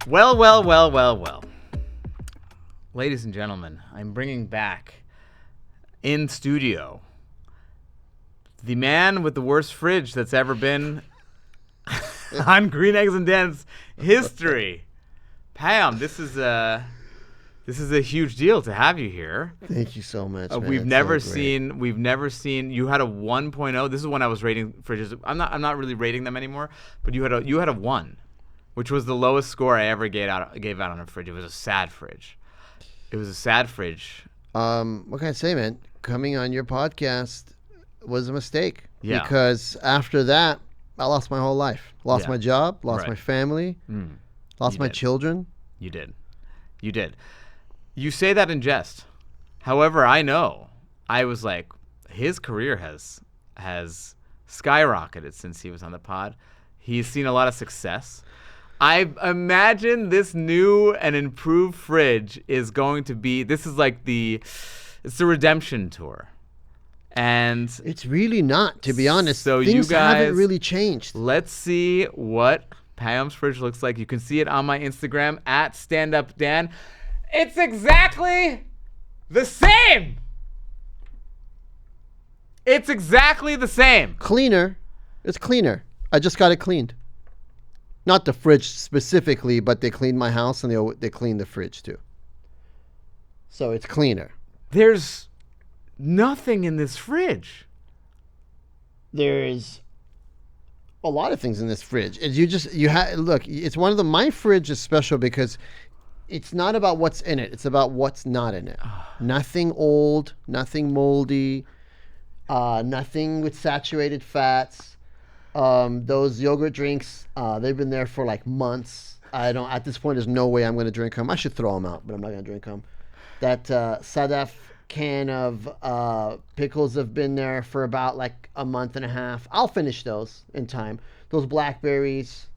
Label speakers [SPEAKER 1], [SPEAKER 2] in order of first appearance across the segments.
[SPEAKER 1] Well. Ladies and gentlemen, I'm bringing back in studio the man with the worst fridge that's ever been on Green Eggs and Dance history. Payam, this is a huge deal to have you here.
[SPEAKER 2] Thank you so much. Man.
[SPEAKER 1] We've never seen you had a 1.0. This is when I was rating fridges. I'm not really rating them anymore, but you had a 1, which was the lowest score I ever gave out on a fridge. It was a sad fridge.
[SPEAKER 2] What can I say, man? Coming on your podcast was a mistake.
[SPEAKER 1] Yeah.
[SPEAKER 2] Because after that, I lost my whole life. Lost my job, lost my family, lost my children.
[SPEAKER 1] You did. You say that in jest. However, I know. I was like, his career has skyrocketed since he was on the pod. He's seen a lot of success. I imagine this new and improved fridge is going to be, it's the redemption tour. And
[SPEAKER 2] it's really not, to be honest.
[SPEAKER 1] So
[SPEAKER 2] things
[SPEAKER 1] you guys
[SPEAKER 2] haven't really changed.
[SPEAKER 1] Let's see what Payam's fridge looks like. You can see it on my Instagram at StandUpDan. It's exactly the same. It's exactly the same.
[SPEAKER 2] Cleaner. It's cleaner. I just got it cleaned. Not the fridge specifically, but they cleaned my house and they cleaned the fridge too. So it's cleaner.
[SPEAKER 1] There's nothing in this fridge.
[SPEAKER 2] There's a lot of things in this fridge. Look, it's one of my fridge is special because it's not about what's in it. It's about what's not in it. Nothing old, nothing moldy, nothing with saturated fats. Those yogurt drinks, they've been there for like months. At this point, there's no way I'm going to drink them. I should throw them out, but I'm not going to drink them. That Sadaf can of pickles have been there for about like a month and a half. I'll finish those in time. Those blackberries.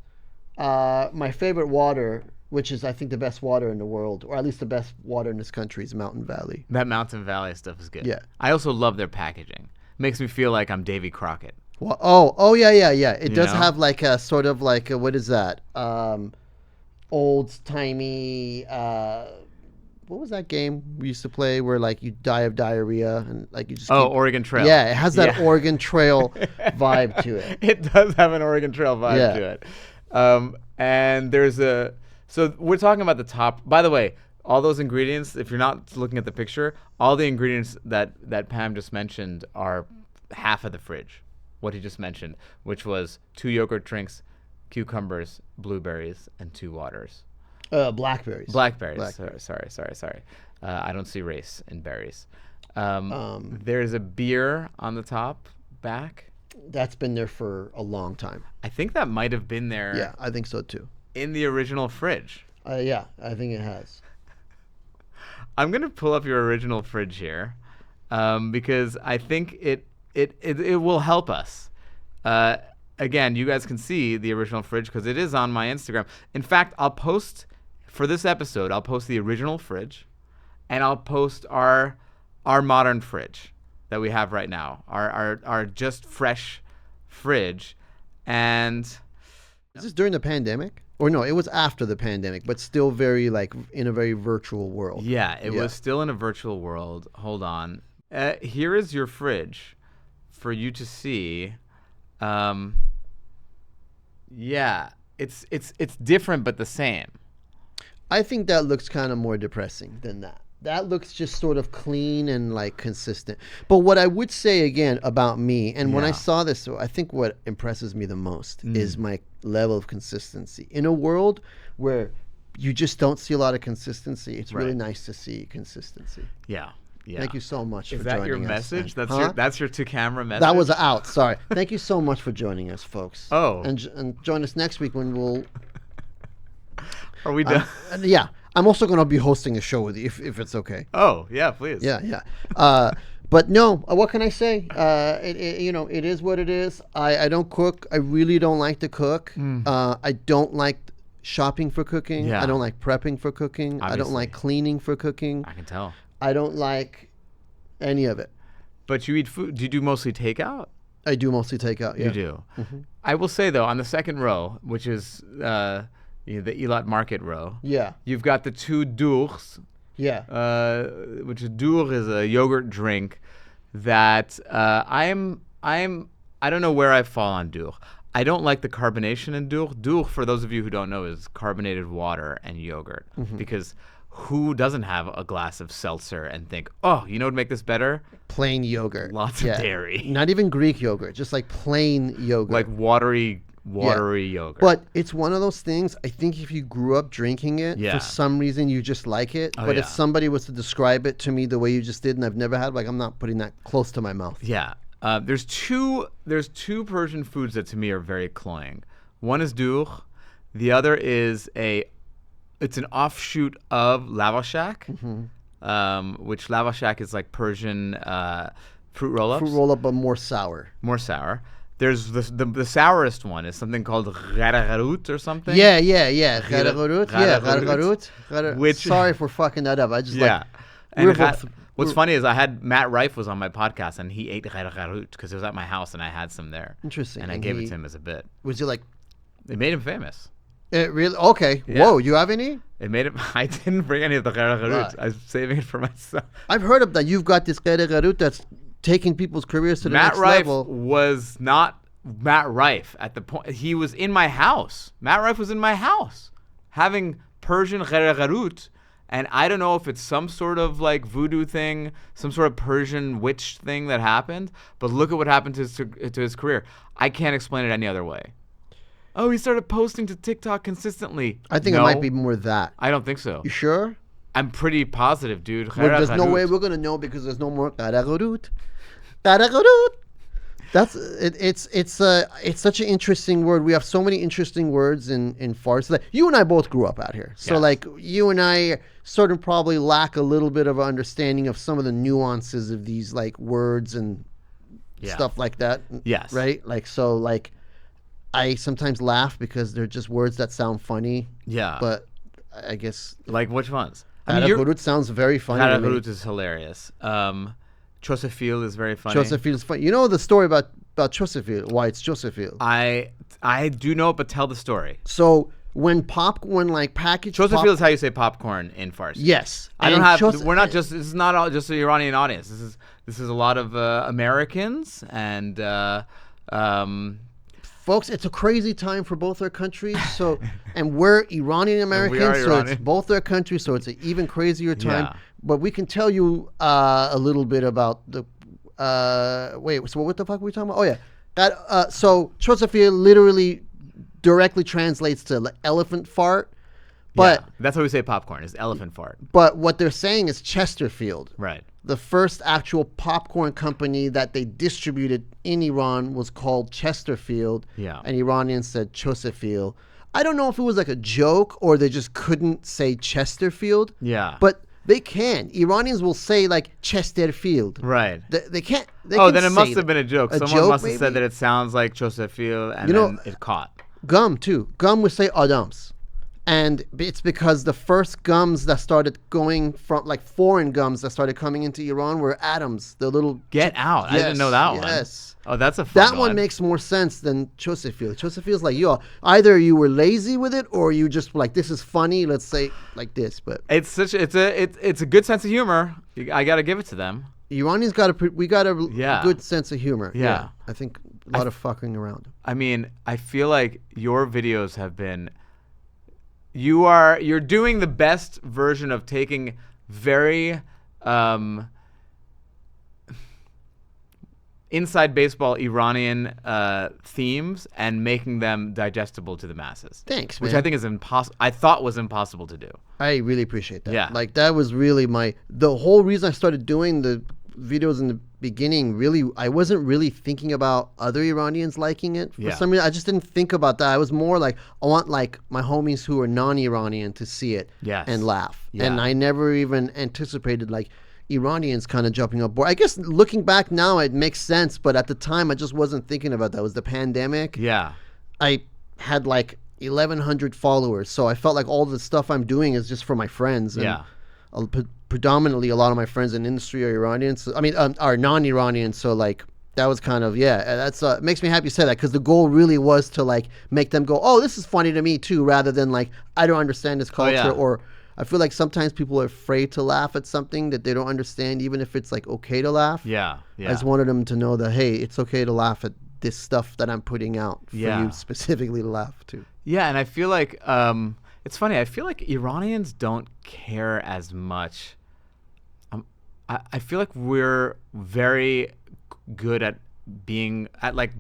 [SPEAKER 2] My favorite water, which is I think the best water in the world, or at least the best water in this country, is Mountain Valley.
[SPEAKER 1] That Mountain Valley stuff is good.
[SPEAKER 2] Yeah.
[SPEAKER 1] I also love their packaging. Makes me feel like I'm Davy Crockett.
[SPEAKER 2] Well, oh yeah. It does have like a sort of like what is that? Old timey. What was that game we used to play where like you die of diarrhea and like you just?
[SPEAKER 1] Oregon Trail.
[SPEAKER 2] Yeah, it has that Oregon Trail vibe to it.
[SPEAKER 1] It does have an Oregon Trail vibe to it. And so we're talking about the top. By the way, all those ingredients, if you're not looking at the picture, all the ingredients that Pam just mentioned are half of the fridge. What he just mentioned, which was 2 yogurt drinks, cucumbers, blueberries, and 2 waters.
[SPEAKER 2] Blackberries.
[SPEAKER 1] Sorry. I don't see race in berries. There's a beer on the top back.
[SPEAKER 2] That's been there for a long time.
[SPEAKER 1] I think that might have been there.
[SPEAKER 2] Yeah, I think so too.
[SPEAKER 1] In the original fridge.
[SPEAKER 2] Yeah, I think it has.
[SPEAKER 1] I'm going to pull up your original fridge here because I think it will help us. Again, you guys can see the original fridge because it is on my Instagram. In fact, I'll post for this episode. I'll post the original fridge, and I'll post our modern fridge that we have right now. Our just fresh fridge, and
[SPEAKER 2] is this during the pandemic? Or no, it was after the pandemic, but still very like in a very virtual world.
[SPEAKER 1] Yeah, it was still in a virtual world. Hold on. Here is your fridge for you to see. It's different but the same.
[SPEAKER 2] I think that looks kind of more depressing than that. That looks just sort of clean and like consistent. But what I would say again about me, and when I saw this, I think what impresses me the most is my level of consistency. In a world where you just don't see a lot of consistency, it's really nice to see consistency.
[SPEAKER 1] Yeah.
[SPEAKER 2] Thank you so much for joining us.
[SPEAKER 1] Is that your message? That's your to-camera message?
[SPEAKER 2] That was out. Sorry. Thank you so much for joining us, folks.
[SPEAKER 1] Oh.
[SPEAKER 2] And join us next week when we'll...
[SPEAKER 1] Are we done?
[SPEAKER 2] Yeah. I'm also going to be hosting a show with you if it's okay.
[SPEAKER 1] Oh, yeah, please.
[SPEAKER 2] Yeah. But no, what can I say? It is what it is. I don't cook. I really don't like to cook. I don't like shopping for cooking.
[SPEAKER 1] Yeah.
[SPEAKER 2] I don't like prepping for cooking.
[SPEAKER 1] Obviously.
[SPEAKER 2] I don't like cleaning for cooking.
[SPEAKER 1] I can tell.
[SPEAKER 2] I don't like any of it.
[SPEAKER 1] But you eat food. Do you do mostly takeout?
[SPEAKER 2] I do mostly take out. Yeah.
[SPEAKER 1] You do. I will say though, on the second row, which is the Eilat Market row,
[SPEAKER 2] Yeah.
[SPEAKER 1] you've got the two dours,
[SPEAKER 2] Yeah.
[SPEAKER 1] which is dour is a yogurt drink that I don't know where I fall on dour. I don't like the carbonation in dour. Dour, for those of you who don't know, is carbonated water and yogurt. Because who doesn't have a glass of seltzer and think, oh, you know what would make this better?
[SPEAKER 2] Plain yogurt.
[SPEAKER 1] Lots of dairy.
[SPEAKER 2] Not even Greek yogurt, just like plain yogurt.
[SPEAKER 1] Like watery yogurt.
[SPEAKER 2] But it's one of those things, I think if you grew up drinking it,
[SPEAKER 1] Yeah.
[SPEAKER 2] for some reason you just like it.
[SPEAKER 1] Oh,
[SPEAKER 2] but if
[SPEAKER 1] yeah.
[SPEAKER 2] somebody was to describe it to me the way you just did and I've never had, like, I'm not putting that close to my mouth.
[SPEAKER 1] Yeah. There's two Persian foods that to me are very cloying. One is dour. The other is it's an offshoot of lavashak, which lavashak is like Persian fruit roll-ups.
[SPEAKER 2] Fruit roll up, but more sour.
[SPEAKER 1] More sour. There's the sourest one is something called gharagharut or something.
[SPEAKER 2] Yeah. Gharagharut.
[SPEAKER 1] Gharagharut. Which-
[SPEAKER 2] Sorry for fucking that up. I just
[SPEAKER 1] Yeah.
[SPEAKER 2] like...
[SPEAKER 1] And
[SPEAKER 2] we're
[SPEAKER 1] it had-
[SPEAKER 2] both-
[SPEAKER 1] what's funny is I had Matt Rife was on my podcast and he ate gharagharut because it was at my house and I had some there.
[SPEAKER 2] Interesting.
[SPEAKER 1] And I gave it to him as a bit.
[SPEAKER 2] Was he like...
[SPEAKER 1] It made him famous.
[SPEAKER 2] It really? Okay.
[SPEAKER 1] Yeah.
[SPEAKER 2] Whoa, you have any?
[SPEAKER 1] It made him. I didn't bring any of the gharagharut.
[SPEAKER 2] Right.
[SPEAKER 1] I was saving it for myself.
[SPEAKER 2] I've heard of that. You've got this Gharagharut that's taking people's careers to the
[SPEAKER 1] Matt
[SPEAKER 2] next
[SPEAKER 1] Rife
[SPEAKER 2] level.
[SPEAKER 1] was not Matt Rife at the point. He was in my house. Matt Rife was in my house having Persian gharagharut. And I don't know if it's some sort of like voodoo thing, some sort of Persian witch thing that happened. But look at what happened to his career. I can't explain it any other way. Oh, he started posting to TikTok consistently.
[SPEAKER 2] I think
[SPEAKER 1] No,
[SPEAKER 2] it might be more that.
[SPEAKER 1] I don't think so.
[SPEAKER 2] You sure?
[SPEAKER 1] I'm pretty positive, dude.
[SPEAKER 2] Well, there's no
[SPEAKER 1] Gharagharut.
[SPEAKER 2] way we're gonna know because there's no more Gharagharut. Gharagharut. That's it. It's such an interesting word. We have so many interesting words in Farsi. Like, you and I both grew up out here, so
[SPEAKER 1] Yes.
[SPEAKER 2] like you and I sort of probably lack a little bit of an understanding of some of the nuances of these like words and
[SPEAKER 1] Yeah.
[SPEAKER 2] stuff like that.
[SPEAKER 1] Yes.
[SPEAKER 2] Right. Like so. Like I sometimes laugh because they're just words that sound funny.
[SPEAKER 1] Yeah.
[SPEAKER 2] But I guess
[SPEAKER 1] Like which ones? I mean,
[SPEAKER 2] Gharagharut sounds very funny. to me.
[SPEAKER 1] Gharagharut is hilarious. Chosefil is very funny.
[SPEAKER 2] Josephine is funny. You know the story about Josephine, why it's Josephine.
[SPEAKER 1] I do know it, but tell the story.
[SPEAKER 2] So when like packaged
[SPEAKER 1] Chosefil is how you say popcorn in Farsi.
[SPEAKER 2] Yes.
[SPEAKER 1] I don't
[SPEAKER 2] And
[SPEAKER 1] have. We're not just. This is not all just an Iranian audience. This is a lot of Americans and.
[SPEAKER 2] Folks, it's a crazy time for both our countries. So, and we're Iranian Americans, so
[SPEAKER 1] Iranian.
[SPEAKER 2] it's both our countries, so it's an even crazier time.
[SPEAKER 1] Yeah.
[SPEAKER 2] But we can tell you a little bit about the. Wait, so what the fuck were we talking about? Oh yeah, that. So Chosafir literally directly translates to like elephant fart, but
[SPEAKER 1] Yeah, that's how we say popcorn is elephant fart.
[SPEAKER 2] but what they're saying is Chesterfield.
[SPEAKER 1] Right.
[SPEAKER 2] The first actual popcorn company that they distributed in Iran was called Chesterfield.
[SPEAKER 1] Yeah.
[SPEAKER 2] And Iranians said Chosefield. I don't know if it was like a joke or they just couldn't say Chesterfield.
[SPEAKER 1] Yeah.
[SPEAKER 2] But they can. Iranians will say like Chesterfield.
[SPEAKER 1] Right.
[SPEAKER 2] They can't. They
[SPEAKER 1] Oh,
[SPEAKER 2] can
[SPEAKER 1] then it
[SPEAKER 2] say
[SPEAKER 1] must have
[SPEAKER 2] that.
[SPEAKER 1] been a joke. Someone
[SPEAKER 2] joke,
[SPEAKER 1] must have
[SPEAKER 2] maybe?
[SPEAKER 1] said that it sounds like Chosefil, and
[SPEAKER 2] You know-
[SPEAKER 1] then it caught.
[SPEAKER 2] Gum too. Gum would say Adams. And it's because the first gums that started going from like foreign gums that started coming into Iran were Adams, the little
[SPEAKER 1] Get out! I didn't know that one.
[SPEAKER 2] Yes.
[SPEAKER 1] Oh, that's a fun
[SPEAKER 2] That one makes more sense than Chosefil. Chosefil's like, yo, either you were lazy with it or you just like, this is funny. Let's say like this. But
[SPEAKER 1] It's a good sense of humor. I gotta give it to them.
[SPEAKER 2] Iranians we got a
[SPEAKER 1] Yeah.
[SPEAKER 2] good sense of humor.
[SPEAKER 1] Yeah.
[SPEAKER 2] I think a lot of fucking around.
[SPEAKER 1] I mean, I feel like your videos have been. You're doing the best version of taking very inside baseball Iranian themes and making them digestible to the masses.
[SPEAKER 2] Thanks,
[SPEAKER 1] Which
[SPEAKER 2] man.
[SPEAKER 1] I think is impossible. I thought was impossible to do.
[SPEAKER 2] I really appreciate that.
[SPEAKER 1] Yeah.
[SPEAKER 2] Like that was really the whole reason I started doing the videos in the beginning. Really, I wasn't really thinking about other Iranians liking it. For
[SPEAKER 1] Yeah.
[SPEAKER 2] some reason, I just didn't think about that. I was more like, I want like my homies who are non-Iranian to see it
[SPEAKER 1] Yes.
[SPEAKER 2] and laugh.
[SPEAKER 1] Yeah.
[SPEAKER 2] And I never even anticipated like Iranians kind of jumping up board. I guess looking back now, it makes sense. But at the time, I just wasn't thinking about that. It was the pandemic.
[SPEAKER 1] Yeah.
[SPEAKER 2] I had like 1,100 followers, so I felt like all the stuff I'm doing is just for my friends. And
[SPEAKER 1] Yeah.
[SPEAKER 2] predominantly, a lot of my friends in the industry are Iranians. I mean, are non-Iranians. So like that was kind of that's it makes me happy you said that, because the goal really was to like make them go, oh, this is funny to me too, rather than like I don't understand this culture.
[SPEAKER 1] yeah.
[SPEAKER 2] Or I feel like sometimes people are afraid to laugh at something that they don't understand, even if it's like okay to laugh.
[SPEAKER 1] Yeah.
[SPEAKER 2] I just wanted them to know that, hey, it's okay to laugh at this stuff that I'm putting out for you specifically to laugh to.
[SPEAKER 1] Yeah, and I feel like it's funny. I feel like Iranians don't care as much. I feel like we're very good at like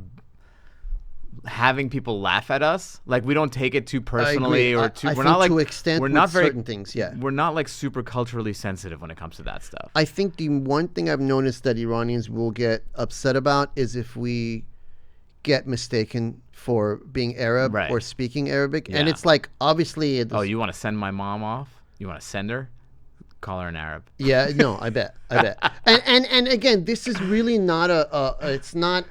[SPEAKER 1] having people laugh at us. Like we don't take it too personally or too. We're not like
[SPEAKER 2] to extent
[SPEAKER 1] we're not very
[SPEAKER 2] certain things. Yeah,
[SPEAKER 1] we're not like super culturally sensitive when it comes to that stuff.
[SPEAKER 2] I think the one thing I've noticed that Iranians will get upset about is if we get mistaken for being Arab or speaking Arabic, and it's like obviously.
[SPEAKER 1] Oh, you want to send my mom off? You want to send her? Call her an Arab.
[SPEAKER 2] Yeah, no, I bet. And again, this is really not it's not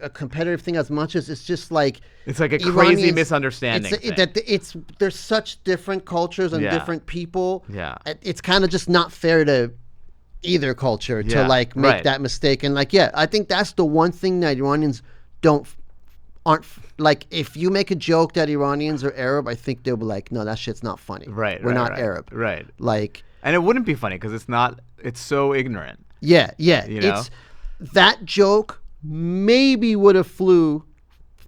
[SPEAKER 2] a competitive thing as much as it's just like
[SPEAKER 1] it's like a crazy misunderstanding.
[SPEAKER 2] There's such different cultures and different people.
[SPEAKER 1] Yeah,
[SPEAKER 2] it's kind of just not fair to either culture to like make that mistake. And like, I think that's the one thing that Iranians aren't like. If you make a joke that Iranians are Arab, I think they'll be like, no, that shit's not funny. We're not Arab.
[SPEAKER 1] Right.
[SPEAKER 2] Like.
[SPEAKER 1] And it wouldn't be funny because it's so ignorant.
[SPEAKER 2] Yeah.
[SPEAKER 1] You know?
[SPEAKER 2] It's that joke maybe would have flew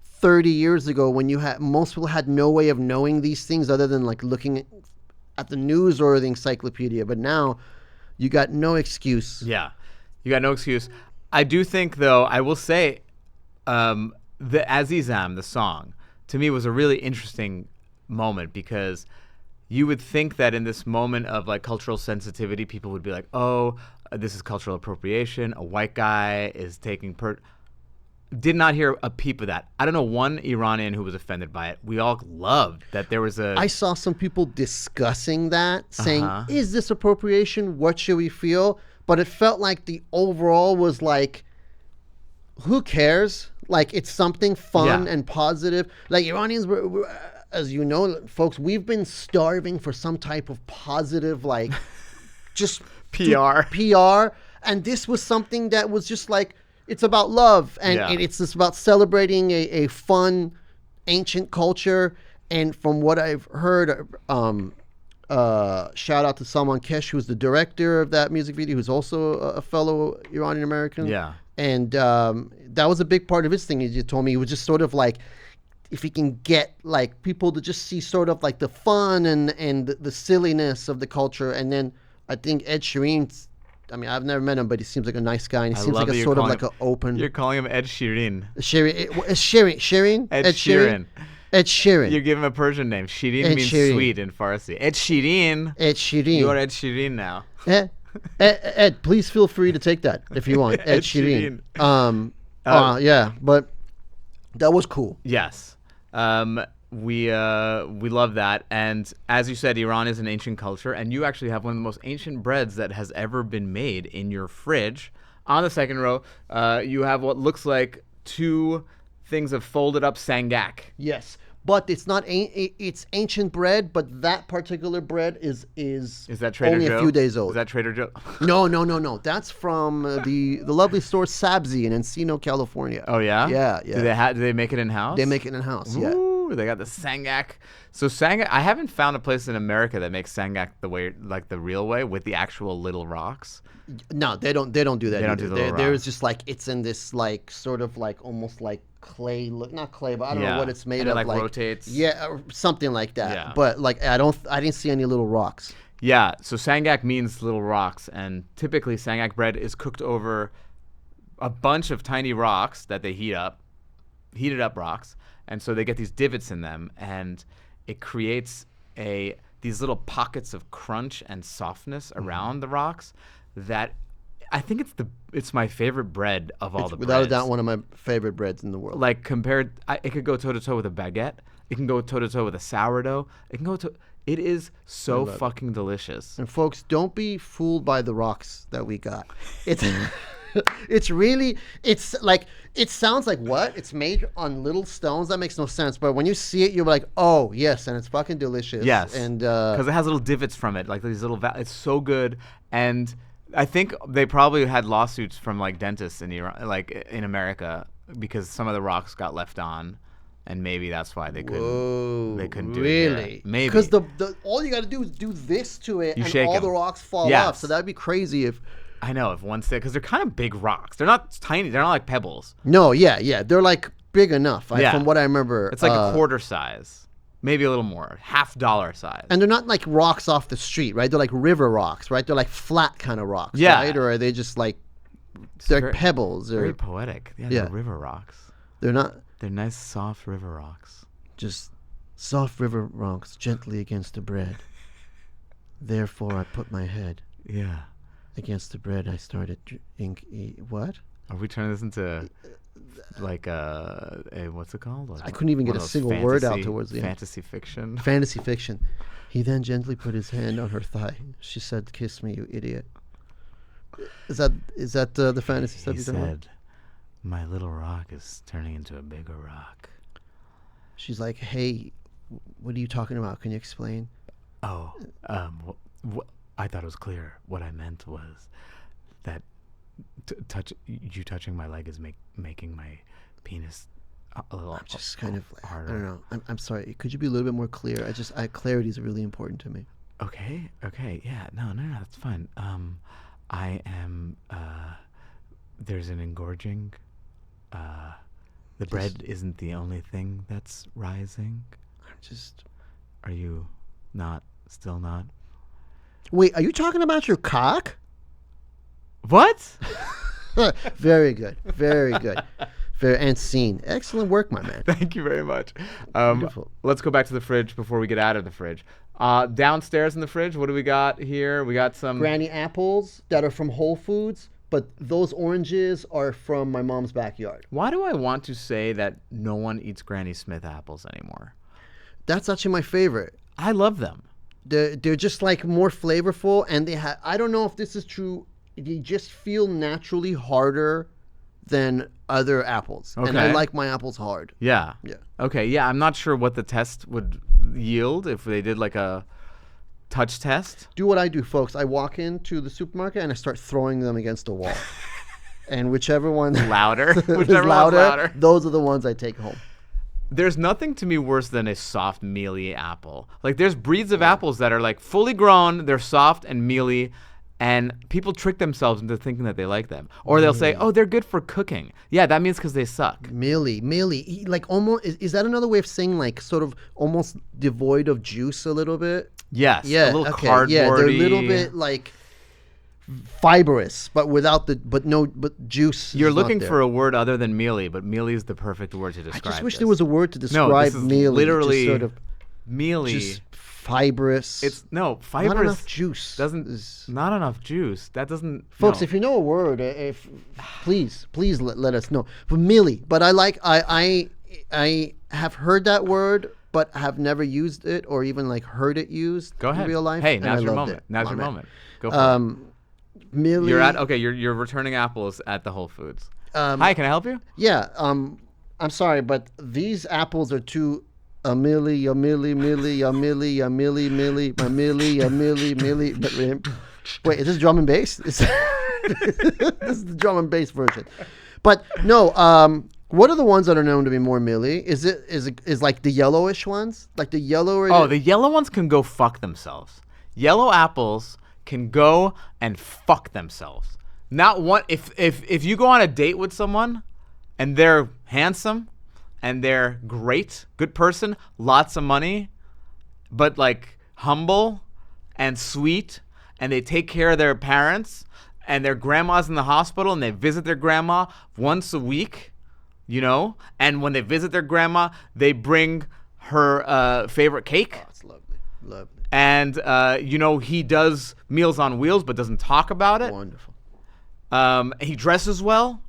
[SPEAKER 2] 30 years ago when most people had no way of knowing these things other than like looking at the news or the encyclopedia. But now you got no excuse.
[SPEAKER 1] Yeah, you got no excuse. I do think, though, I will say the Azizam, the song, to me was a really interesting moment because you would think that in this moment of like cultural sensitivity, people would be like, oh, this is cultural appropriation. A white guy is taking Did not hear a peep of that. I don't know one Iranian who was offended by it. We all loved that there was
[SPEAKER 2] I saw some people discussing that, saying, is this appropriation? What should we feel? But it felt like the overall was like, who cares? Like, it's something fun and positive. Like, Iranians were as you know, folks, we've been starving for some type of positive, like, just PR. And this was something that was just like, it's about love. And it's just about celebrating a fun, ancient culture. And from what I've heard, shout out to Salman Kesh, who's the director of that music video, who's also a fellow Iranian American.
[SPEAKER 1] Yeah.
[SPEAKER 2] And that was a big part of his thing. He told me he was just sort of like, if he can get like people to just see sort of like the fun and the silliness of the culture. And then I think Ed Sheeran, I mean, I've never met him, but he seems like a nice guy, and he seems like a sort of like an open.
[SPEAKER 1] You're calling him Ed Sheeran.
[SPEAKER 2] Sheeran?
[SPEAKER 1] Ed Sheeran.
[SPEAKER 2] Ed Sheeran.
[SPEAKER 1] You give him a Persian name. Shirin means sweet in Farsi. Ed Sheeran. You are Ed Sheeran now.
[SPEAKER 2] Ed, please feel free to take that if you want. Ed Sheeran. Yeah, but that was cool.
[SPEAKER 1] Yes. We love that. And as you said, Iran is an ancient culture, and you actually have one of the most ancient breads that has ever been made in your fridge. On the second row, you have what looks like two things of folded up sangak.
[SPEAKER 2] Yes, but it's not. It's ancient bread, but that particular bread is
[SPEAKER 1] that Trader
[SPEAKER 2] only
[SPEAKER 1] Joe?
[SPEAKER 2] A few days old.
[SPEAKER 1] Is that Trader Joe?
[SPEAKER 2] No. That's from the lovely store Sabzi in Encino, California.
[SPEAKER 1] Oh yeah.
[SPEAKER 2] Yeah.
[SPEAKER 1] Do they make it in house?
[SPEAKER 2] They make it in house. Yeah.
[SPEAKER 1] Ooh, they got the sangak. So sangak, I haven't found a place in America that makes sangak the way, like the real way, with the actual little rocks.
[SPEAKER 2] No, they don't do that.
[SPEAKER 1] They don't do the little
[SPEAKER 2] There's
[SPEAKER 1] rocks.
[SPEAKER 2] just like it's in this like sort of like almost like clay, not clay, but I don't know what it's made
[SPEAKER 1] and
[SPEAKER 2] of.
[SPEAKER 1] It like rotates.
[SPEAKER 2] Yeah, or something like that.
[SPEAKER 1] Yeah.
[SPEAKER 2] But like I didn't see any little rocks.
[SPEAKER 1] Yeah, so sangak means little rocks, and typically sangak bread is cooked over a bunch of tiny rocks that they heated up rocks, and so they get these divots in them, and it creates these little pockets of crunch and softness around the rocks that I think it's my favorite bread of all the breads.
[SPEAKER 2] Without a doubt, one of my favorite breads in the world.
[SPEAKER 1] Like it could go toe to toe with a baguette. It can go toe to toe with a sourdough. It is so fucking delicious.
[SPEAKER 2] And folks, don't be fooled by the rocks that we got. It's really like, it sounds like what? It's made on little stones. That makes no sense. But when you see it, you're like, oh yes, and it's fucking delicious.
[SPEAKER 1] Yes,
[SPEAKER 2] and
[SPEAKER 1] because it has little divots from it, like these little. It's so good, and I think they probably had lawsuits from like dentists in Iran, like in America, because some of the rocks got left on, and maybe that's why they couldn't. They couldn't do it here.
[SPEAKER 2] Really?
[SPEAKER 1] Maybe
[SPEAKER 2] Because the all you got to do is do this to it,
[SPEAKER 1] You
[SPEAKER 2] and
[SPEAKER 1] shake
[SPEAKER 2] all
[SPEAKER 1] 'em.
[SPEAKER 2] the rocks fall
[SPEAKER 1] Yes.
[SPEAKER 2] off. So that'd be crazy if.
[SPEAKER 1] I know if one stick, because they're kind of big rocks. They're not tiny. They're not like pebbles.
[SPEAKER 2] No, yeah, they're like big enough.
[SPEAKER 1] Yeah.
[SPEAKER 2] From what I remember,
[SPEAKER 1] It's like a quarter size, maybe a little more, $50 size.
[SPEAKER 2] and they're not like rocks off the street, right? They're like river rocks, right? They're like flat kind of rocks,
[SPEAKER 1] Yeah.
[SPEAKER 2] right? Or are they just like
[SPEAKER 1] It's
[SPEAKER 2] they're
[SPEAKER 1] very-
[SPEAKER 2] pebbles? Or
[SPEAKER 1] Very poetic. Yeah,
[SPEAKER 2] Yeah.
[SPEAKER 1] they're river rocks.
[SPEAKER 2] they're not
[SPEAKER 1] They're nice, soft river rocks.
[SPEAKER 2] just soft river rocks gently against the bread. Therefore, I put my head
[SPEAKER 1] Yeah.
[SPEAKER 2] against the bread. I started what?
[SPEAKER 1] Are we turning this into like a what's it called? Like
[SPEAKER 2] I couldn't even
[SPEAKER 1] one
[SPEAKER 2] get
[SPEAKER 1] of
[SPEAKER 2] a
[SPEAKER 1] those
[SPEAKER 2] single word out
[SPEAKER 1] fantasy-
[SPEAKER 2] towards the end.
[SPEAKER 1] fantasy fiction.
[SPEAKER 2] Fantasy fiction. He then gently put his hand on her thigh. She said, "Kiss me, you idiot." Is that the fantasy stuff
[SPEAKER 1] He
[SPEAKER 2] you're talking about?
[SPEAKER 1] said, "My little rock is turning into a bigger rock."
[SPEAKER 2] She's like, "Hey, what are you talking about? Can you explain?"
[SPEAKER 1] Oh, I thought it was clear. What I meant was that touching my leg is making my penis a little
[SPEAKER 2] Just kind of,
[SPEAKER 1] harder.
[SPEAKER 2] I don't know. I'm sorry. Could you be a little bit more clear? Clarity is really important to me.
[SPEAKER 1] Okay, yeah, no, that's fine. I am. There's an engorging. The bread isn't the only thing that's rising.
[SPEAKER 2] I'm just.
[SPEAKER 1] Are you still not?
[SPEAKER 2] Wait, are you talking about your cock?
[SPEAKER 1] What?
[SPEAKER 2] Very good. Very good. And scene. Excellent work, my man.
[SPEAKER 1] Thank you very much.
[SPEAKER 2] Beautiful.
[SPEAKER 1] Let's go back to the fridge before we get out of the fridge. Downstairs in the fridge, what do we got here? We got some.
[SPEAKER 2] Granny apples that are from Whole Foods, but those oranges are from my mom's backyard.
[SPEAKER 1] Why do I want to say that no one eats Granny Smith apples anymore?
[SPEAKER 2] That's actually my favorite.
[SPEAKER 1] I love them.
[SPEAKER 2] They're just like more flavorful, and they have. I don't know if this is true. They just feel naturally harder than other apples, and I
[SPEAKER 1] Okay.
[SPEAKER 2] like my apples hard.
[SPEAKER 1] Yeah.
[SPEAKER 2] Yeah.
[SPEAKER 1] Okay. Yeah. I'm not sure what the test would yield if they did like a touch test.
[SPEAKER 2] Do what I do, folks. I walk into the supermarket and I start throwing them against a wall, and whichever one
[SPEAKER 1] Louder.
[SPEAKER 2] is
[SPEAKER 1] Whichever one's louder.
[SPEAKER 2] those are the ones I take home.
[SPEAKER 1] There's nothing to me worse than a soft, mealy apple. Like there's breeds of apples that are like fully grown, they're soft and mealy, and people trick themselves into thinking that they like them. Or they'll say, "Oh, they're good for cooking." Yeah, that means because they suck.
[SPEAKER 2] Mealy, like almost. Is that another way of saying like sort of almost devoid of juice a little bit?
[SPEAKER 1] Yes.
[SPEAKER 2] Yeah,
[SPEAKER 1] A little
[SPEAKER 2] okay.
[SPEAKER 1] cardboardy.
[SPEAKER 2] Yeah, they're a little bit like fibrous, but without but juice.
[SPEAKER 1] You're
[SPEAKER 2] is not
[SPEAKER 1] looking
[SPEAKER 2] there.
[SPEAKER 1] for a word other than mealy, but mealy is the perfect word to
[SPEAKER 2] I
[SPEAKER 1] describe
[SPEAKER 2] just wish
[SPEAKER 1] this.
[SPEAKER 2] there was a word to
[SPEAKER 1] No,
[SPEAKER 2] describe
[SPEAKER 1] this is
[SPEAKER 2] mealy.
[SPEAKER 1] literally
[SPEAKER 2] just sort of
[SPEAKER 1] mealy.
[SPEAKER 2] just fibrous.
[SPEAKER 1] It's no
[SPEAKER 2] not
[SPEAKER 1] fibrous.
[SPEAKER 2] enough juice.
[SPEAKER 1] Doesn't not enough juice. That doesn't.
[SPEAKER 2] Folks,
[SPEAKER 1] no.
[SPEAKER 2] if you know a word, if please let us know. But mealy, but I have heard that word, but have never used it or even like heard it used
[SPEAKER 1] Go ahead.
[SPEAKER 2] in real life.
[SPEAKER 1] Hey,
[SPEAKER 2] and
[SPEAKER 1] now's
[SPEAKER 2] I
[SPEAKER 1] your
[SPEAKER 2] loved
[SPEAKER 1] moment.
[SPEAKER 2] it.
[SPEAKER 1] Now's
[SPEAKER 2] My
[SPEAKER 1] your
[SPEAKER 2] man.
[SPEAKER 1] moment. Go for it.
[SPEAKER 2] Mealy.
[SPEAKER 1] You're returning apples at the Whole Foods. Hi, can I help you?
[SPEAKER 2] Yeah. I'm sorry, but these apples are too. A milli. Wait, is this drum and bass? This is the drum and bass version. But no, what are the ones that are known to be more milli? Is like the yellowish ones? Like the yellower.
[SPEAKER 1] Oh, the yellow ones can go fuck themselves. Yellow apples can go and fuck themselves. Not one. If you go on a date with someone, and they're handsome, and they're great, good person, lots of money, but like humble and sweet, and they take care of their parents, and their grandma's in the hospital, and they visit their grandma once a week, you know, and when they visit their grandma, they bring her favorite cake.
[SPEAKER 2] That's lovely.
[SPEAKER 1] And, he does Meals on Wheels, but doesn't talk about it.
[SPEAKER 2] Wonderful.
[SPEAKER 1] He dresses well.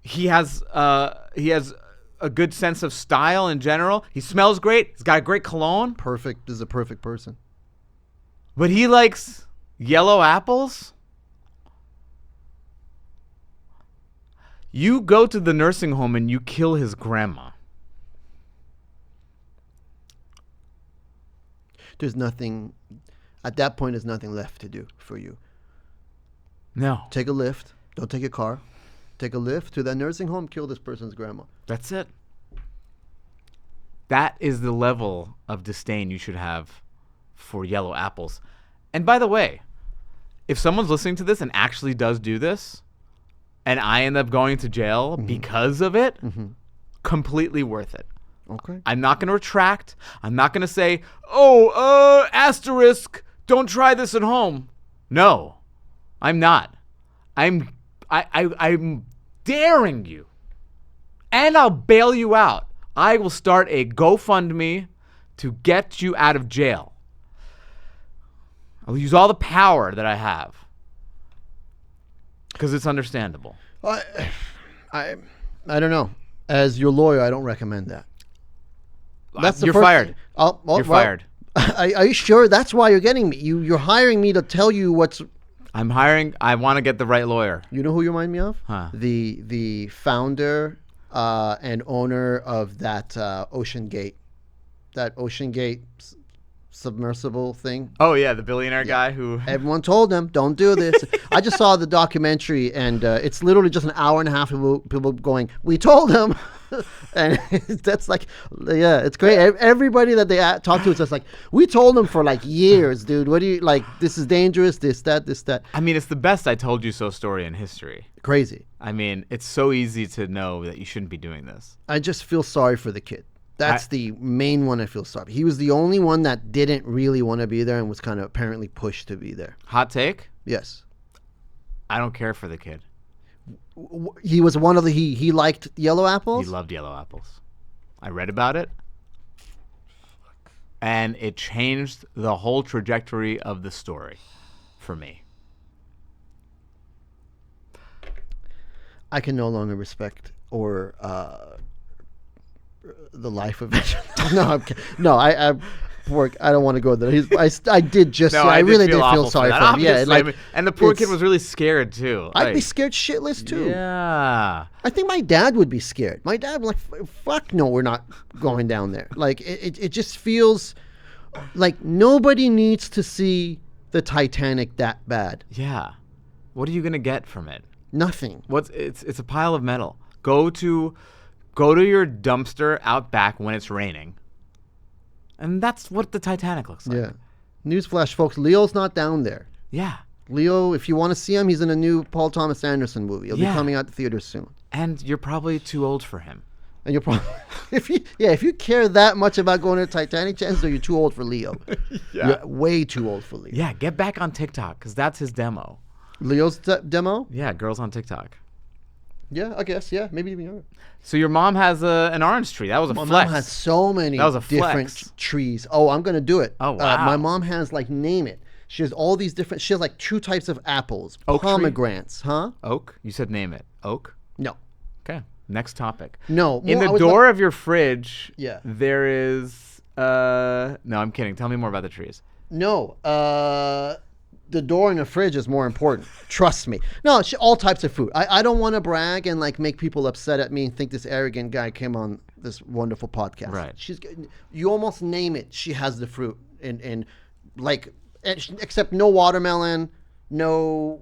[SPEAKER 1] He has a good sense of style in general. He smells great. He's got a great cologne.
[SPEAKER 2] Perfect. This is a perfect person.
[SPEAKER 1] But he likes yellow apples. You go to the nursing home and you kill his grandma.
[SPEAKER 2] There's nothing. At that point, there's nothing left to do for you.
[SPEAKER 1] No.
[SPEAKER 2] Take a lift. Don't take a car. Take a lift to that nursing home. Kill this person's grandma.
[SPEAKER 1] That's it. That is the level of disdain you should have for yellow apples. And by the way, if someone's listening to this and actually does do this, and I end up going to jail because of it, completely worth it.
[SPEAKER 2] Okay.
[SPEAKER 1] I'm not going to retract. I'm not going to say, asterisk, don't try this at home. No, I'm not. I'm daring you. And I'll bail you out. I will start a GoFundMe to get you out of jail. I'll use all the power that I have. Because it's understandable.
[SPEAKER 2] I don't know. As your lawyer, I don't recommend that.
[SPEAKER 1] You're fired.
[SPEAKER 2] You're
[SPEAKER 1] fired.
[SPEAKER 2] Are you sure? That's why you're getting me. You're hiring me to tell you what's...
[SPEAKER 1] I'm hiring... I want to get the right lawyer.
[SPEAKER 2] You know who you remind me of?
[SPEAKER 1] Huh.
[SPEAKER 2] The founder and owner of that Ocean Gate. That Ocean Gate submersible thing.
[SPEAKER 1] Oh, yeah, the billionaire guy who...
[SPEAKER 2] Everyone told him, don't do this. I just saw the documentary, and it's literally just an hour and a half of people going, we told him. And that's like, yeah, it's great. Everybody that they talk to is just like, we told them for like years, dude. What do you, like, this is dangerous, this, that.
[SPEAKER 1] I mean, it's the best I told you so story in history.
[SPEAKER 2] Crazy.
[SPEAKER 1] I mean, it's so easy to know that you shouldn't be doing this.
[SPEAKER 2] I just feel sorry for the kid. That's the main one I feel sorry. He was the only one that didn't really want to be there and was kind of apparently pushed to be there.
[SPEAKER 1] Hot take?
[SPEAKER 2] Yes.
[SPEAKER 1] I don't care for the kid.
[SPEAKER 2] He was one of the... He liked yellow apples?
[SPEAKER 1] He loved yellow apples. I read about it. And it changed the whole trajectory of the story for me.
[SPEAKER 2] I can no longer respect or... the life of it. I work. I don't want to go there. I did just.
[SPEAKER 1] No,
[SPEAKER 2] I really did feel
[SPEAKER 1] awful
[SPEAKER 2] sorry
[SPEAKER 1] for
[SPEAKER 2] for him.
[SPEAKER 1] that.
[SPEAKER 2] Yeah, like,
[SPEAKER 1] and the poor kid was really scared too.
[SPEAKER 2] I'd be scared shitless too.
[SPEAKER 1] Yeah.
[SPEAKER 2] I think my dad would be scared. My dad would like, fuck no, we're not going down there. Like it just feels like nobody needs to see the Titanic that bad.
[SPEAKER 1] Yeah. What are you gonna get from it?
[SPEAKER 2] Nothing.
[SPEAKER 1] It's a pile of metal. Go to your dumpster out back when it's raining. And that's what the Titanic looks like.
[SPEAKER 2] Yeah. Newsflash, folks. Leo's not down there.
[SPEAKER 1] Yeah.
[SPEAKER 2] Leo, if you want to see him, he's in a new Paul Thomas Anderson movie. He'll be coming out to theaters soon.
[SPEAKER 1] And you're probably too old for him.
[SPEAKER 2] And you're probably... if you care that much about going to the Titanic, chances are you're too old for Leo.
[SPEAKER 1] Yeah.
[SPEAKER 2] You're way too old for Leo.
[SPEAKER 1] Yeah, get back on TikTok, because that's his demo.
[SPEAKER 2] Leo's demo?
[SPEAKER 1] Yeah, girls on TikTok.
[SPEAKER 2] Yeah, I guess. Yeah, maybe even younger.
[SPEAKER 1] So your mom has an orange tree. That was a flex.
[SPEAKER 2] My mom has so many different trees. Oh, I'm going to do it.
[SPEAKER 1] Oh, wow.
[SPEAKER 2] My mom has, like, name it. She has all these different... She has, like, 2 types of apples.
[SPEAKER 1] Oak
[SPEAKER 2] pomegranates.
[SPEAKER 1] Tree?
[SPEAKER 2] Huh?
[SPEAKER 1] Oak? You said name it. Oak?
[SPEAKER 2] No.
[SPEAKER 1] Okay. Next topic.
[SPEAKER 2] No.
[SPEAKER 1] In the door of your fridge,
[SPEAKER 2] yeah,
[SPEAKER 1] there is... no, I'm kidding. Tell me more about the trees.
[SPEAKER 2] No. The door in the fridge is more important. Trust me. No, all types of food. I don't want to brag and like make people upset at me and think this arrogant guy came on this wonderful podcast.
[SPEAKER 1] Right.
[SPEAKER 2] You almost name it. She has the fruit and like except no watermelon, no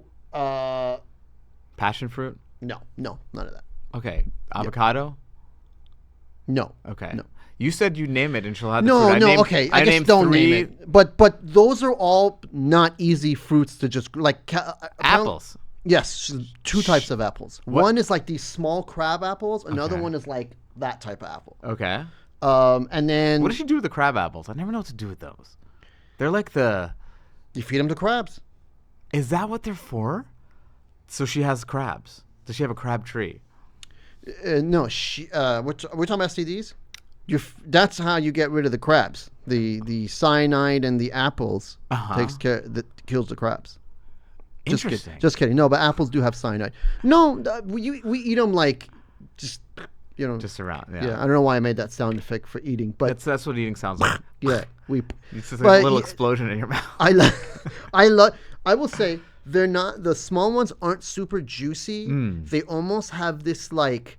[SPEAKER 1] passion fruit.
[SPEAKER 2] No, none of that.
[SPEAKER 1] Okay, avocado.
[SPEAKER 2] No.
[SPEAKER 1] Okay.
[SPEAKER 2] No.
[SPEAKER 1] You said you name it and she'll have the fruit.
[SPEAKER 2] Okay. I guess don't name it. But those are all not easy fruits to just like
[SPEAKER 1] apples.
[SPEAKER 2] Yes, 2 types of apples.
[SPEAKER 1] What?
[SPEAKER 2] One is like these small crab apples. Another one is like that type of apple.
[SPEAKER 1] Okay.
[SPEAKER 2] And then
[SPEAKER 1] what does she do with the crab apples? I never know what to do with those. They're like
[SPEAKER 2] you feed them to crabs.
[SPEAKER 1] Is that what they're for? So she has crabs. Does she have a crab tree?
[SPEAKER 2] No, we're talking about STDs. That's how you get rid of the crabs. The cyanide and the apples kills the crabs.
[SPEAKER 1] Interesting.
[SPEAKER 2] Just kidding. No, but apples do have cyanide. No, we eat them like just
[SPEAKER 1] just around. Yeah.
[SPEAKER 2] Yeah. I don't know why I made that sound effect for eating, but
[SPEAKER 1] that's what eating sounds like.
[SPEAKER 2] Yeah,
[SPEAKER 1] it's just like a little explosion in your mouth.
[SPEAKER 2] I will say they're not, the small ones aren't super juicy. They almost have this like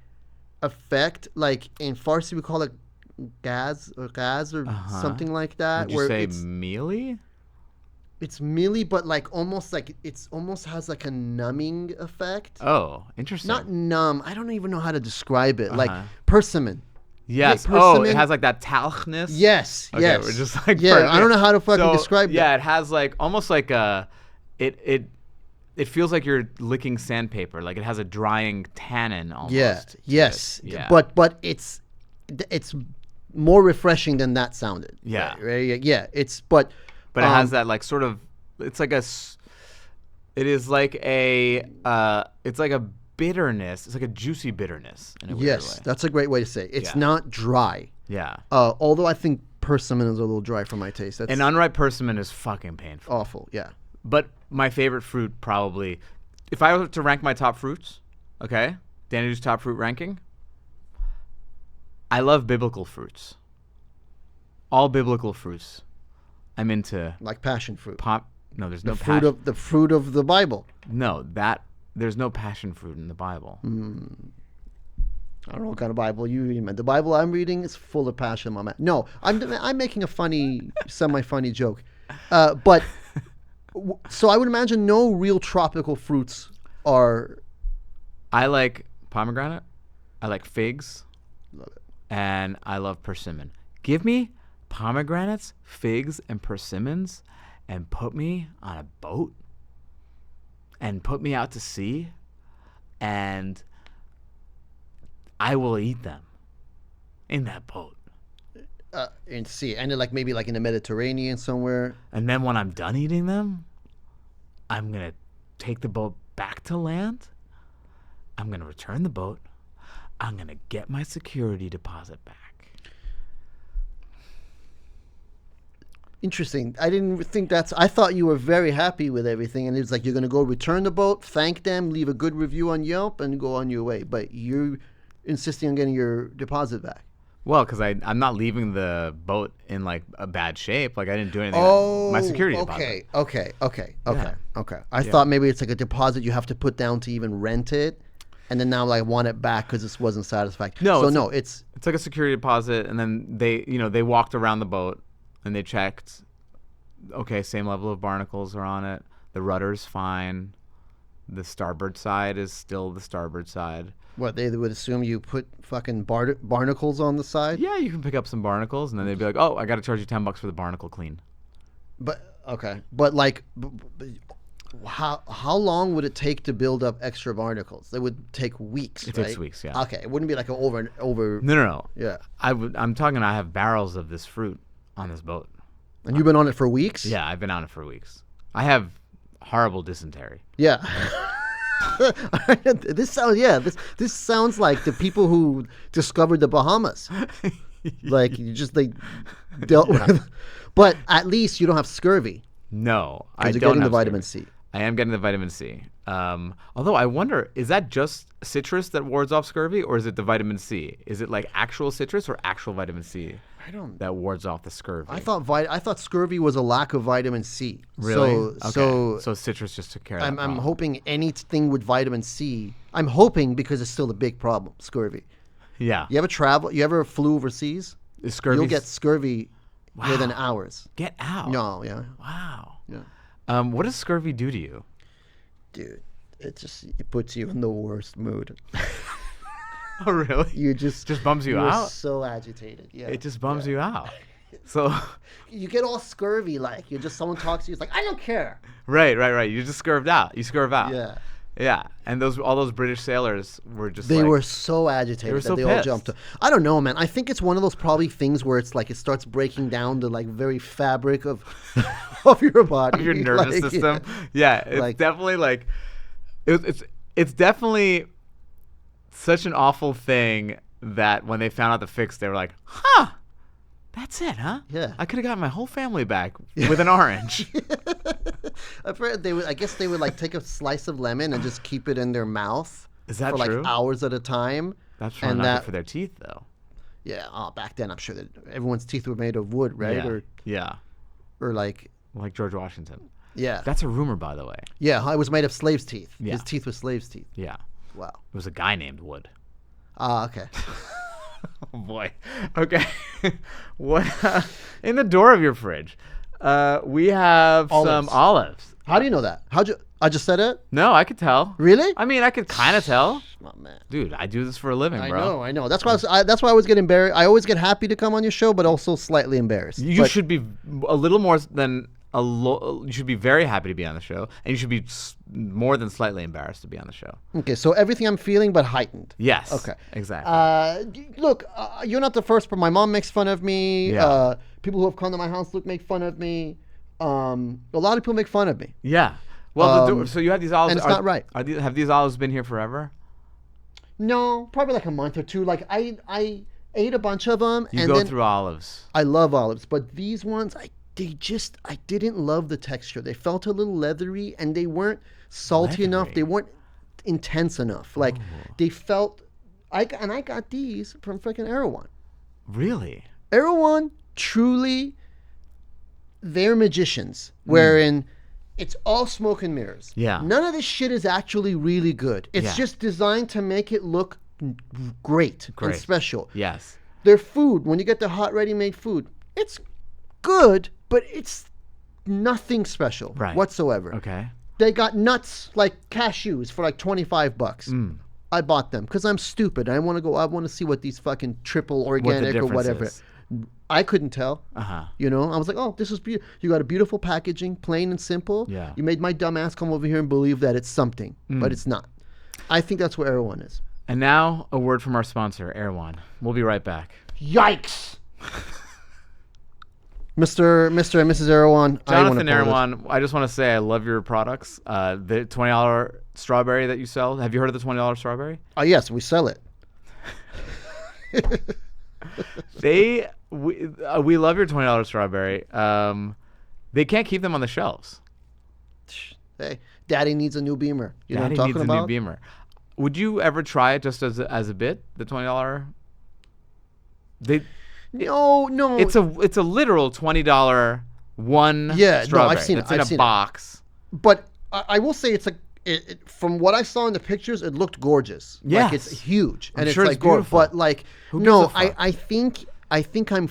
[SPEAKER 2] effect, like in Farsi we call it gas or something like that.
[SPEAKER 1] Would you say mealy?
[SPEAKER 2] It's mealy, but like almost like it's almost has like a numbing effect.
[SPEAKER 1] Oh, interesting.
[SPEAKER 2] Not numb. I don't even know how to describe it. Like
[SPEAKER 1] Uh-huh.
[SPEAKER 2] persimmon.
[SPEAKER 1] Yes.
[SPEAKER 2] Wait,
[SPEAKER 1] Oh, it
[SPEAKER 2] persimmon?
[SPEAKER 1] has like that talcness.
[SPEAKER 2] Yes.
[SPEAKER 1] Okay,
[SPEAKER 2] Yes.
[SPEAKER 1] we're just like
[SPEAKER 2] yeah. I don't know how to fucking
[SPEAKER 1] So,
[SPEAKER 2] describe
[SPEAKER 1] yeah,
[SPEAKER 2] that.
[SPEAKER 1] it has like almost like it feels like you're licking sandpaper. Like it has a drying tannin almost.
[SPEAKER 2] Yeah.
[SPEAKER 1] to
[SPEAKER 2] Yes.
[SPEAKER 1] it. Yeah.
[SPEAKER 2] But it's more refreshing than that sounded.
[SPEAKER 1] Yeah.
[SPEAKER 2] Right? Yeah. It's but
[SPEAKER 1] But it has that like sort of. It's like it is like a. It's like a bitterness. It's like a juicy bitterness in a weird
[SPEAKER 2] yes,
[SPEAKER 1] way.
[SPEAKER 2] that's a great way to say it. It's
[SPEAKER 1] Yeah.
[SPEAKER 2] not dry.
[SPEAKER 1] Yeah.
[SPEAKER 2] Although I think persimmon is a little dry for my taste. That's
[SPEAKER 1] And unripe persimmon is fucking painful.
[SPEAKER 2] awful. Yeah.
[SPEAKER 1] But my favorite fruit probably, if I were to rank my top fruits, okay, Danny's top fruit ranking. I love biblical fruits. All biblical fruits. I'm into
[SPEAKER 2] Like passion fruit.
[SPEAKER 1] No, there's no
[SPEAKER 2] The fruit of the Bible.
[SPEAKER 1] No, there's no passion fruit in the Bible.
[SPEAKER 2] I don't know what kind of Bible you read, man. The Bible I'm reading is full of passion, my man. No, I'm making a funny, semi-funny joke, but so I would imagine no real tropical fruits are.
[SPEAKER 1] I like pomegranate. I like figs.
[SPEAKER 2] Love it.
[SPEAKER 1] And I love persimmon. Give me pomegranates, figs, and persimmons, and put me on a boat, and put me out to sea, and I will eat them in that boat.
[SPEAKER 2] And see, and like maybe like in the Mediterranean somewhere.
[SPEAKER 1] And then when I'm done eating them, I'm going to take the boat back to land. I'm going to return the boat. I'm going to get my security deposit back.
[SPEAKER 2] Interesting. I didn't think I thought you were very happy with everything, and it's like you're gonna go return the boat, thank them, leave a good review on Yelp, and go on your way. But you're insisting on getting your deposit back.
[SPEAKER 1] Well, because I'm not leaving the boat in like a bad shape. Like I didn't do anything.
[SPEAKER 2] Oh,
[SPEAKER 1] My security deposit.
[SPEAKER 2] Okay. I thought maybe it's like a deposit you have to put down to even rent it, and then now like want it back because this wasn't satisfactory.
[SPEAKER 1] No,
[SPEAKER 2] it's
[SPEAKER 1] it's like a security deposit, and then they walked around the boat and they checked. Okay, same level of barnacles are on it. The rudder's fine. The starboard side is still the starboard side.
[SPEAKER 2] what they would assume you put fucking barnacles on the side.
[SPEAKER 1] Yeah, you can pick up some barnacles, and then they'd be like, "Oh, I got to charge you $10 for the barnacle clean."
[SPEAKER 2] But okay, but like, how long would it take to build up extra barnacles? It would take weeks.
[SPEAKER 1] It
[SPEAKER 2] right?
[SPEAKER 1] takes weeks, yeah.
[SPEAKER 2] Okay, it wouldn't be like an over.
[SPEAKER 1] No.
[SPEAKER 2] Yeah.
[SPEAKER 1] I'm talking. I have barrels of this fruit on this boat.
[SPEAKER 2] And you've been on it for weeks.
[SPEAKER 1] Yeah, I've been on it for weeks. I have horrible dysentery.
[SPEAKER 2] Yeah. This sounds like the people who discovered the Bahamas. Like they dealt with, but at least you don't have scurvy.
[SPEAKER 1] No, I
[SPEAKER 2] Because you're
[SPEAKER 1] don't
[SPEAKER 2] getting the
[SPEAKER 1] have
[SPEAKER 2] vitamin
[SPEAKER 1] scurvy.
[SPEAKER 2] C.
[SPEAKER 1] I am getting the vitamin C. Although I wonder, is that just citrus that wards off scurvy, or is it the vitamin C? Is it like actual citrus or actual vitamin C
[SPEAKER 2] I don't.
[SPEAKER 1] that wards off the scurvy?
[SPEAKER 2] I thought scurvy was a lack of vitamin C.
[SPEAKER 1] Really?
[SPEAKER 2] So
[SPEAKER 1] So citrus just took care of that
[SPEAKER 2] I'm
[SPEAKER 1] problem.
[SPEAKER 2] hoping anything with vitamin C. I'm hoping because it's still a big problem. Scurvy.
[SPEAKER 1] Yeah.
[SPEAKER 2] You ever flew overseas?
[SPEAKER 1] Is scurvy
[SPEAKER 2] You'll get scurvy within hours.
[SPEAKER 1] Get out.
[SPEAKER 2] No, yeah,
[SPEAKER 1] Wow.
[SPEAKER 2] yeah.
[SPEAKER 1] What does scurvy do to you?
[SPEAKER 2] Dude, it puts you in the worst mood.
[SPEAKER 1] Oh, really?
[SPEAKER 2] You just
[SPEAKER 1] bums you
[SPEAKER 2] you're
[SPEAKER 1] out?
[SPEAKER 2] so agitated. Yeah.
[SPEAKER 1] It just bums you out. So,
[SPEAKER 2] You get all scurvy, like someone talks to you, it's like I don't care.
[SPEAKER 1] right. You just scurved out. You scurve out.
[SPEAKER 2] Yeah.
[SPEAKER 1] Yeah. And all those British sailors were just
[SPEAKER 2] They
[SPEAKER 1] like,
[SPEAKER 2] were so agitated
[SPEAKER 1] were
[SPEAKER 2] that
[SPEAKER 1] so
[SPEAKER 2] they all
[SPEAKER 1] pissed.
[SPEAKER 2] jumped. I don't know, man. I think it's one of those probably things where it's like it starts breaking down the like very fabric of of your body,
[SPEAKER 1] of your nervous
[SPEAKER 2] Like,
[SPEAKER 1] system. Yeah, it's
[SPEAKER 2] Like-
[SPEAKER 1] definitely like it's definitely such an awful thing that when they found out the fix, they were like, "Huh, that's it, huh?
[SPEAKER 2] Yeah.
[SPEAKER 1] I could have gotten my whole family back with an orange."
[SPEAKER 2] I've heard I guess they would like take a slice of lemon and just keep it in their mouth
[SPEAKER 1] Is that
[SPEAKER 2] for
[SPEAKER 1] true?
[SPEAKER 2] like hours at a time.
[SPEAKER 1] That's probably
[SPEAKER 2] and
[SPEAKER 1] not
[SPEAKER 2] that
[SPEAKER 1] good for their teeth, though.
[SPEAKER 2] yeah. Oh, back then I'm sure that everyone's teeth were made of wood, right?
[SPEAKER 1] Yeah,
[SPEAKER 2] Or like
[SPEAKER 1] like George Washington.
[SPEAKER 2] yeah,
[SPEAKER 1] That's a rumor, by the way.
[SPEAKER 2] yeah. It was made of slaves' teeth.
[SPEAKER 1] Yeah.
[SPEAKER 2] His teeth were slaves' teeth.
[SPEAKER 1] Yeah,
[SPEAKER 2] Wow.
[SPEAKER 1] it was a guy named Wood.
[SPEAKER 2] Okay.
[SPEAKER 1] Oh boy. Okay. What in the door of your fridge? We have some olives.
[SPEAKER 2] How do you know that? I just said it?
[SPEAKER 1] No, I could tell.
[SPEAKER 2] Really?
[SPEAKER 1] I mean, I could kind of tell.
[SPEAKER 2] Oh, man.
[SPEAKER 1] Dude, I do this for a living, bro.
[SPEAKER 2] I know. That's why that's why I always get embarrassed. I always get happy to come on your show, but also slightly embarrassed.
[SPEAKER 1] You should be a little more than you should be very happy to be on the show, and you should be more than slightly embarrassed to be on the show.
[SPEAKER 2] Okay, so everything I'm feeling, but heightened.
[SPEAKER 1] Yes.
[SPEAKER 2] Okay.
[SPEAKER 1] Exactly.
[SPEAKER 2] Look, you're not the first, but my mom makes fun of me.
[SPEAKER 1] Yeah.
[SPEAKER 2] People who have come to my house make fun of me. A lot of people make fun of me.
[SPEAKER 1] Yeah. Well, so you have these olives.
[SPEAKER 2] And it's not right.
[SPEAKER 1] Have these olives been here forever?
[SPEAKER 2] No, probably like a month or two. Like I ate a bunch of them.
[SPEAKER 1] You go through olives.
[SPEAKER 2] I love olives, but these ones, I didn't love the texture. They felt a little leathery, and they weren't salty enough. They weren't intense enough. Like they felt. I got these from freaking Erewhon.
[SPEAKER 1] Really?
[SPEAKER 2] Erewhon, truly, they're magicians. Wherein it's all smoke and mirrors.
[SPEAKER 1] Yeah.
[SPEAKER 2] None of this shit is actually really good. It's just designed to make it look great and special.
[SPEAKER 1] Yes.
[SPEAKER 2] Their food, when you get the hot, ready-made food, it's good, but it's nothing special whatsoever.
[SPEAKER 1] Okay.
[SPEAKER 2] They got nuts like cashews for like $25. I bought them because I'm stupid. I want to see what these fucking triple organic or whatever.
[SPEAKER 1] Is.
[SPEAKER 2] I couldn't tell. You know, I was like, oh, this is beautiful. You got a beautiful packaging, plain and simple.
[SPEAKER 1] Yeah.
[SPEAKER 2] You made my dumb ass come over here and believe that it's something, but it's not. I think that's where Erewhon is.
[SPEAKER 1] And now a word from our sponsor, Erewhon. We'll be right back.
[SPEAKER 2] Yikes. Mr. and Mrs. Erewhon.
[SPEAKER 1] Jonathan Erewhon, I just want to say I love your products. The $20 strawberry that you sell. Have you heard of the $20 strawberry?
[SPEAKER 2] Oh, yes, we sell it.
[SPEAKER 1] We love your $20 strawberry. They can't keep them on the shelves.
[SPEAKER 2] Hey, Daddy needs a new Beamer. You know what I'm
[SPEAKER 1] Daddy
[SPEAKER 2] talking
[SPEAKER 1] needs
[SPEAKER 2] about?
[SPEAKER 1] a new Beamer. Would you ever try it just as a bit? The $20?
[SPEAKER 2] No.
[SPEAKER 1] It's a literal $20 one strawberry.
[SPEAKER 2] No, I've seen
[SPEAKER 1] it's
[SPEAKER 2] it.
[SPEAKER 1] in
[SPEAKER 2] I've
[SPEAKER 1] a
[SPEAKER 2] seen
[SPEAKER 1] box.
[SPEAKER 2] But I will say from what I saw in the pictures, it looked gorgeous.
[SPEAKER 1] Yes.
[SPEAKER 2] Like it's huge,
[SPEAKER 1] I'm
[SPEAKER 2] and
[SPEAKER 1] sure
[SPEAKER 2] it's
[SPEAKER 1] it's
[SPEAKER 2] like
[SPEAKER 1] beautiful.
[SPEAKER 2] But like,
[SPEAKER 1] Who gives
[SPEAKER 2] no,
[SPEAKER 1] a fuck?
[SPEAKER 2] I think I'm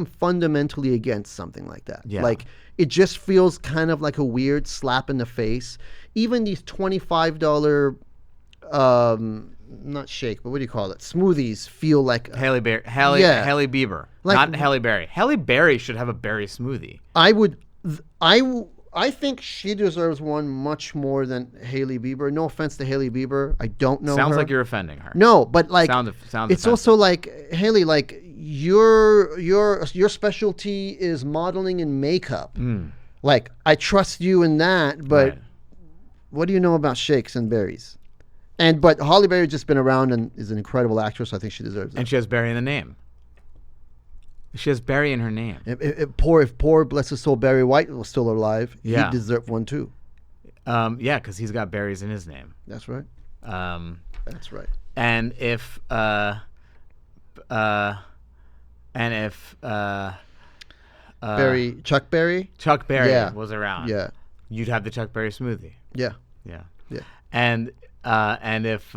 [SPEAKER 2] fundamentally against something like that.
[SPEAKER 1] Yeah.
[SPEAKER 2] Like it just feels kind of like a weird slap in the face. Even these $25 not shake, but what do you call it? Smoothies feel like
[SPEAKER 1] Halle Bieber,
[SPEAKER 2] Like-
[SPEAKER 1] not Halle Berry. Halle Berry should have a berry smoothie.
[SPEAKER 2] I think she deserves one much more than Hailey Bieber. No offense to Hailey Bieber. I don't know
[SPEAKER 1] Sounds
[SPEAKER 2] her.
[SPEAKER 1] like you're offending her.
[SPEAKER 2] No, but like
[SPEAKER 1] Sounds
[SPEAKER 2] it's
[SPEAKER 1] offensive.
[SPEAKER 2] also like Hailey, like your specialty is modeling and makeup. Like I trust you in that, but
[SPEAKER 1] Right.
[SPEAKER 2] what do you know about shakes and berries? But Halle Berry's just been around and is an incredible actress. So I think she deserves it.
[SPEAKER 1] And she has Barry in the name. She has Barry in her name.
[SPEAKER 2] If poor bless his soul Barry White was still alive,
[SPEAKER 1] Yeah.
[SPEAKER 2] he'd deserve one too.
[SPEAKER 1] Yeah, because he's got berries in his name.
[SPEAKER 2] That's right. That's right.
[SPEAKER 1] And if
[SPEAKER 2] Chuck Berry.
[SPEAKER 1] Chuck Berry
[SPEAKER 2] Yeah.
[SPEAKER 1] was around,
[SPEAKER 2] Yeah.
[SPEAKER 1] you'd have the Chuck Berry smoothie.
[SPEAKER 2] Yeah.
[SPEAKER 1] Yeah.
[SPEAKER 2] Yeah.
[SPEAKER 1] And if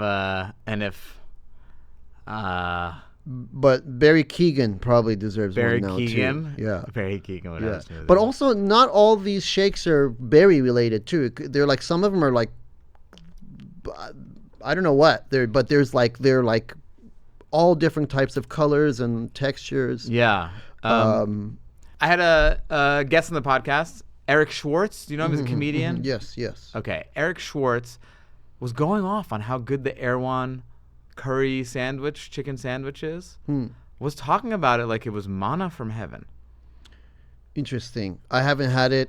[SPEAKER 2] But Barry Keoghan probably deserves
[SPEAKER 1] Barry
[SPEAKER 2] one now
[SPEAKER 1] Keoghan,
[SPEAKER 2] too. Yeah.
[SPEAKER 1] Barry Keoghan would have a smoothie.
[SPEAKER 2] But also, not all these shakes are berry related too. They're like some of them are like, I don't know what they're like all different types of colors and textures.
[SPEAKER 1] yeah. I had a guest on the podcast, Eric Schwartz. Do you know him? He's a comedian.
[SPEAKER 2] Yes.
[SPEAKER 1] Okay, Eric Schwartz was going off on how good the Erewhon curry sandwich, chicken sandwich is. Was talking about it like it was manna from heaven.
[SPEAKER 2] Interesting. I haven't had it.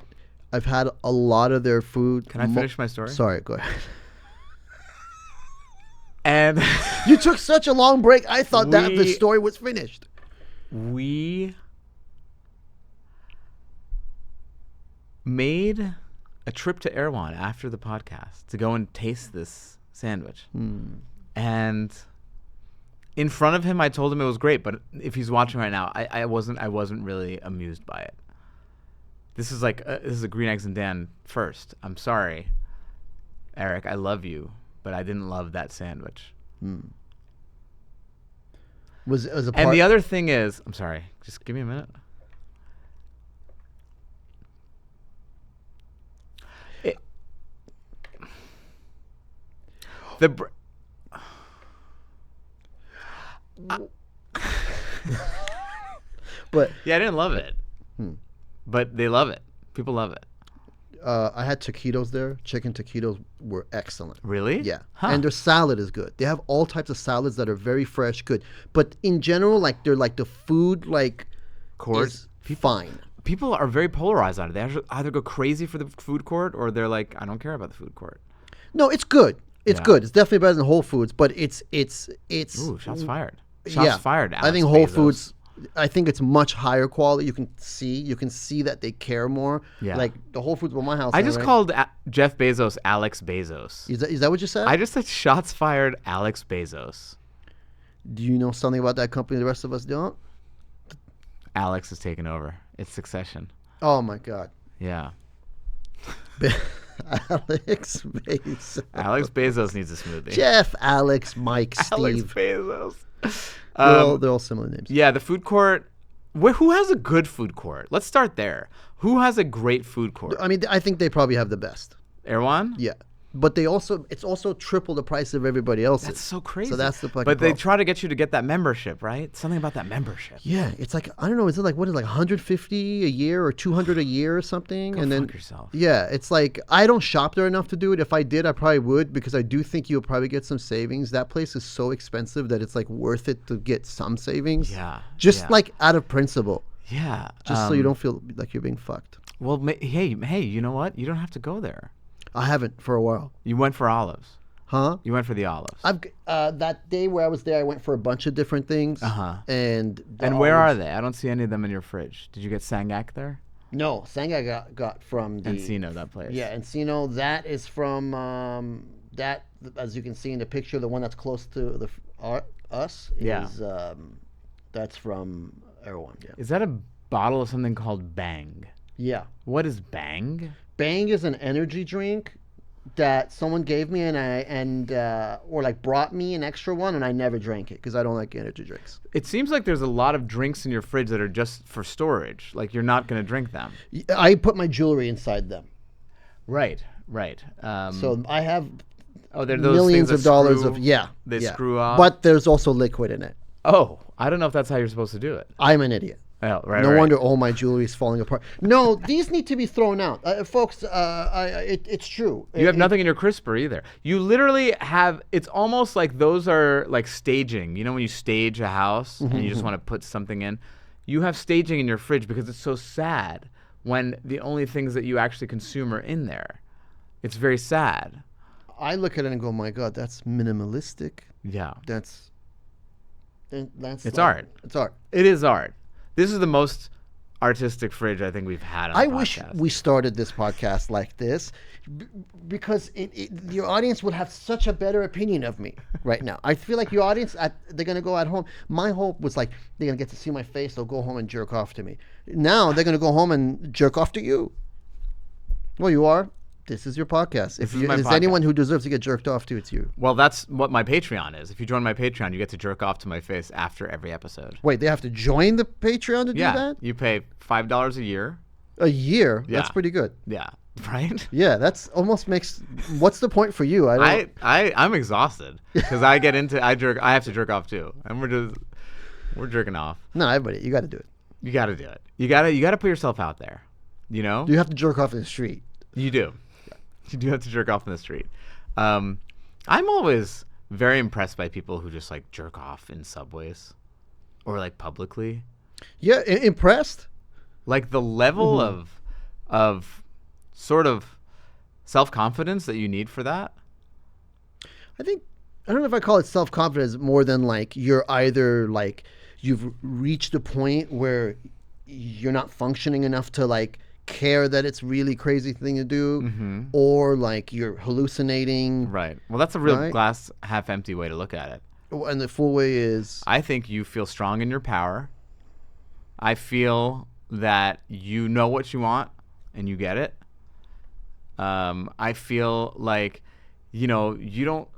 [SPEAKER 2] I've had a lot of their food.
[SPEAKER 1] Can I finish my story?
[SPEAKER 2] Sorry, go ahead.
[SPEAKER 1] And
[SPEAKER 2] You took such a long break. I thought that the story was finished.
[SPEAKER 1] we made a trip to Erewhon after the podcast to go and taste this sandwich. And in front of him, I told him it was great. But if he's watching right now, I wasn't really amused by it. This is a Green Eggs and Dan first. I'm sorry, Eric. I love you, but I didn't love that sandwich.
[SPEAKER 2] Was a part.
[SPEAKER 1] And the other thing is, I'm sorry. Just give me a minute. The br-
[SPEAKER 2] But
[SPEAKER 1] yeah, I didn't love it, but they love it. People love it.
[SPEAKER 2] I had taquitos there. Chicken taquitos were excellent.
[SPEAKER 1] Really?
[SPEAKER 2] Yeah.
[SPEAKER 1] Huh.
[SPEAKER 2] And their salad is good. They have all types of salads that are very fresh, good. But in general, like they're like the food
[SPEAKER 1] Court.
[SPEAKER 2] is fine.
[SPEAKER 1] People are very polarized on it. They either go crazy for the food court or they're like, I don't care about the food court.
[SPEAKER 2] No, it's good. It's
[SPEAKER 1] Yeah.
[SPEAKER 2] good. It's definitely better than Whole Foods, but it's
[SPEAKER 1] Ooh, shots fired. Shots fired.
[SPEAKER 2] I
[SPEAKER 1] Alex
[SPEAKER 2] think Whole
[SPEAKER 1] Bezos.
[SPEAKER 2] Foods. I think it's much higher quality. You can see that they care more.
[SPEAKER 1] Yeah.
[SPEAKER 2] Like the Whole Foods by my house.
[SPEAKER 1] I
[SPEAKER 2] now,
[SPEAKER 1] just
[SPEAKER 2] right?
[SPEAKER 1] called Jeff Bezos Alex Bezos.
[SPEAKER 2] Is that what you said?
[SPEAKER 1] I just said shots fired Alex Bezos.
[SPEAKER 2] Do you know something about that company the rest of us don't?
[SPEAKER 1] Alex is taking over. It's Succession.
[SPEAKER 2] Oh my God.
[SPEAKER 1] Yeah.
[SPEAKER 2] Alex Bezos.
[SPEAKER 1] Alex Bezos needs a smoothie.
[SPEAKER 2] Jeff, Alex, Mike,
[SPEAKER 1] Alex
[SPEAKER 2] Steve.
[SPEAKER 1] Bezos.
[SPEAKER 2] They're all similar names.
[SPEAKER 1] Yeah, the food court. Who has a good food court? Let's start there. Who has a great food court?
[SPEAKER 2] I mean, I think they probably have the best.
[SPEAKER 1] Erewhon?
[SPEAKER 2] Yeah. But it's also triple the price of everybody else's.
[SPEAKER 1] That's so crazy.
[SPEAKER 2] So that's the fucking
[SPEAKER 1] But they
[SPEAKER 2] problem.
[SPEAKER 1] try to get you to get that membership, right? Something about that membership.
[SPEAKER 2] Yeah, it's like I don't know. Is it like what is it, like 150 a year or 200 a year or something?
[SPEAKER 1] Go
[SPEAKER 2] and then
[SPEAKER 1] fuck yourself.
[SPEAKER 2] yeah, it's like I don't shop there enough to do it. If I did, I probably would because I do think you'll probably get some savings. That place is so expensive that it's like worth it to get some savings.
[SPEAKER 1] Yeah.
[SPEAKER 2] Just
[SPEAKER 1] yeah.
[SPEAKER 2] like out of principle,
[SPEAKER 1] Yeah.
[SPEAKER 2] just so you don't feel like you're being fucked.
[SPEAKER 1] Well, hey, you know what? You don't have to go there.
[SPEAKER 2] I haven't for a while.
[SPEAKER 1] You went for olives.
[SPEAKER 2] Huh?
[SPEAKER 1] You went for the olives.
[SPEAKER 2] I've that day where I was there, I went for a bunch of different things.
[SPEAKER 1] Uh-huh.
[SPEAKER 2] And
[SPEAKER 1] Where are they? I don't see any of them in your fridge. Did you get Sangak there?
[SPEAKER 2] No, Sangha got from the
[SPEAKER 1] Encino, that place.
[SPEAKER 2] Yeah, Encino. That is from that. As you can see in the picture, the one that's close to us
[SPEAKER 1] Yeah.
[SPEAKER 2] is that's from Erewhon. Yeah.
[SPEAKER 1] Is that a bottle of something called Bang?
[SPEAKER 2] Yeah.
[SPEAKER 1] What is Bang?
[SPEAKER 2] Bang is an energy drink that someone gave me or like brought me an extra one, and I never drank it because I don't like energy drinks.
[SPEAKER 1] It seems like there's a lot of drinks in your fridge that are just for storage. Like you're not going to drink them.
[SPEAKER 2] I put my jewelry inside them,
[SPEAKER 1] Right.
[SPEAKER 2] so I have
[SPEAKER 1] they're those
[SPEAKER 2] millions
[SPEAKER 1] things
[SPEAKER 2] of
[SPEAKER 1] that
[SPEAKER 2] dollars
[SPEAKER 1] screw-
[SPEAKER 2] of yeah.
[SPEAKER 1] They
[SPEAKER 2] yeah.
[SPEAKER 1] screw off.
[SPEAKER 2] But there's also liquid in it.
[SPEAKER 1] Oh, I don't know if that's how you're supposed to do it.
[SPEAKER 2] I'm an idiot.
[SPEAKER 1] Oh, right.
[SPEAKER 2] No
[SPEAKER 1] right.
[SPEAKER 2] wonder all my jewelry is falling apart. No, these need to be thrown out, folks. It's true.
[SPEAKER 1] You have nothing in your crisper either. You literally have. It's almost like those are like staging. You know when you stage a house and you just want to put something in. You have staging in your fridge because it's so sad when the only things that you actually consume are in there. It's very sad.
[SPEAKER 2] I look at it and go, "My God, that's minimalistic.
[SPEAKER 1] Yeah.
[SPEAKER 2] That's
[SPEAKER 1] It's art.
[SPEAKER 2] It's art."
[SPEAKER 1] It is art. This is the most artistic fridge I think we've had on the
[SPEAKER 2] I
[SPEAKER 1] podcast.
[SPEAKER 2] wish we started this podcast like this because your audience would have such a better opinion of me right now. I feel like your audience, they're going to go at home. My hope was like they're going to get to see my face. They'll go home and jerk off to me. Now they're going to go home and jerk off to you. Well, you are. This is your podcast. If
[SPEAKER 1] is my
[SPEAKER 2] there's
[SPEAKER 1] podcast.
[SPEAKER 2] anyone who deserves to get jerked off to, it's you.
[SPEAKER 1] Well, that's what my Patreon is. If you join my Patreon, you get to jerk off to my face after every episode.
[SPEAKER 2] Wait, they have to join the Patreon to do
[SPEAKER 1] Yeah,
[SPEAKER 2] that?
[SPEAKER 1] you pay $5 a year.
[SPEAKER 2] A year?
[SPEAKER 1] Yeah.
[SPEAKER 2] That's pretty good.
[SPEAKER 1] Yeah, right.
[SPEAKER 2] Yeah, that's almost makes. What's the point for you?
[SPEAKER 1] I'm exhausted because I have to jerk off too, and we're jerking off.
[SPEAKER 2] No, everybody, you got to do it.
[SPEAKER 1] You got to do it. You got to put yourself out there. You know.
[SPEAKER 2] You have to jerk off in the street.
[SPEAKER 1] You do. You do have to jerk off in the street. I'm always very impressed by people who just like jerk off in subways or like publicly.
[SPEAKER 2] Yeah, impressed.
[SPEAKER 1] Like the level of sort of self-confidence that you need for that.
[SPEAKER 2] I don't know if I call it self-confidence more than like you're either like you've reached a point where you're not functioning enough to like care that it's really crazy thing to do, or like you're hallucinating.
[SPEAKER 1] Right. Well, that's a real
[SPEAKER 2] Right.
[SPEAKER 1] glass half empty way to look at it.
[SPEAKER 2] And the full way is
[SPEAKER 1] I think you feel strong in your power. I feel that you know what you want and you get it. I feel like, you don't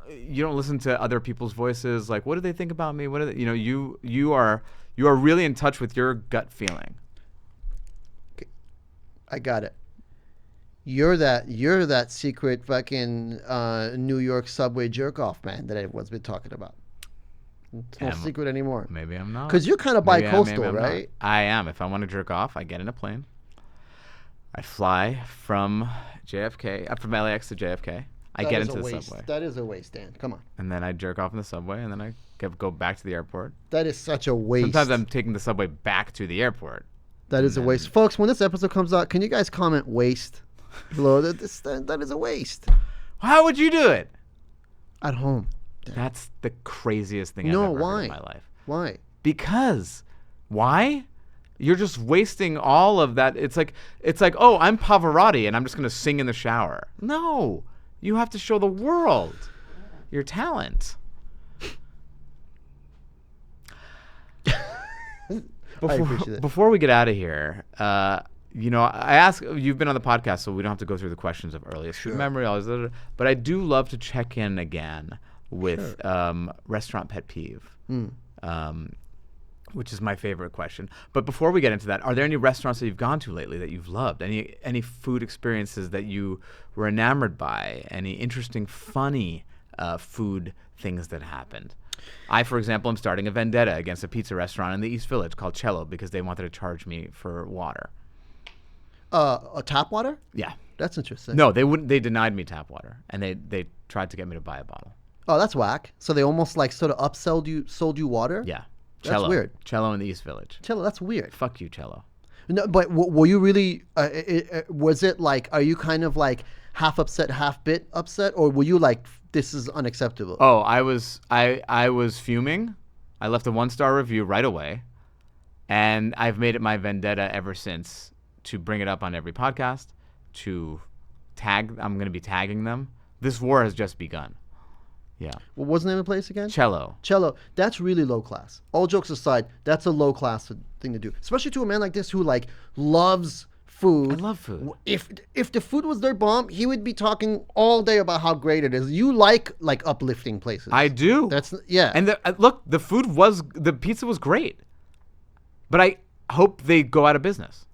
[SPEAKER 1] listen to other people's voices. Like, what do they think about me? What do they, you are really in touch with your gut feeling.
[SPEAKER 2] I got it. You're that secret fucking New York subway jerk off man that everyone's been talking about. It's no secret anymore.
[SPEAKER 1] Maybe I'm not.
[SPEAKER 2] Because you're kind of bi-coastal, right?
[SPEAKER 1] I am. If I want to jerk off, I get in a plane. I fly from JFK, from LAX to JFK. I get into the subway.
[SPEAKER 2] That is a waste, Dan. Come on.
[SPEAKER 1] And then I jerk off in the subway, and then I go back to the airport.
[SPEAKER 2] That is such a waste.
[SPEAKER 1] Sometimes I'm taking the subway back to the airport.
[SPEAKER 2] That is a waste. Folks, when this episode comes out, can you guys comment waste below? That is a waste.
[SPEAKER 1] How would you do it?
[SPEAKER 2] At home.
[SPEAKER 1] That's the craziest thing I've ever heard in my life.
[SPEAKER 2] Why?
[SPEAKER 1] Because. Why? You're just wasting all of that. It's like, oh, I'm Pavarotti and I'm just going to sing in the shower. No. You have to show the world your talent. Before we get out of here, I ask, you've been on the podcast, so we don't have to go through the questions of earliest food memory, all this, but I do love to check in again with restaurant pet peeve. Which is my favorite question. But before we get into that, are there any restaurants that you've gone to lately that you've loved? Any food experiences that you were enamored by? Any interesting, funny food things that happened? I, for example, am starting a vendetta against a pizza restaurant in the East Village called Cello because they wanted to charge me for water.
[SPEAKER 2] Tap water?
[SPEAKER 1] Yeah.
[SPEAKER 2] That's interesting.
[SPEAKER 1] No, they wouldn't. They denied me tap water, and they tried to get me to buy a bottle.
[SPEAKER 2] Oh, that's whack. So they almost sort of sold you water?
[SPEAKER 1] Yeah.
[SPEAKER 2] Cello. That's weird.
[SPEAKER 1] Cello in the East Village.
[SPEAKER 2] Cello, that's weird.
[SPEAKER 1] Fuck you, Cello.
[SPEAKER 2] No, but were you really? Was it like? Are you kind of like half upset, half bit upset, or were you like, this is unacceptable?
[SPEAKER 1] Oh, I was fuming. I left a 1-star review right away, and I've made it my vendetta ever since to bring it up on every podcast. To tag, I'm going to be tagging them. This war has just begun. Yeah.
[SPEAKER 2] What was the name of the place again?
[SPEAKER 1] Cello.
[SPEAKER 2] Cello. That's really low class. All jokes aside, that's a low class thing to do, especially to a man like this who like loves food.
[SPEAKER 1] I love food.
[SPEAKER 2] If the food was their bomb, he would be talking all day about how great it is. You like uplifting places.
[SPEAKER 1] I do. And the pizza was great, but I hope they go out of business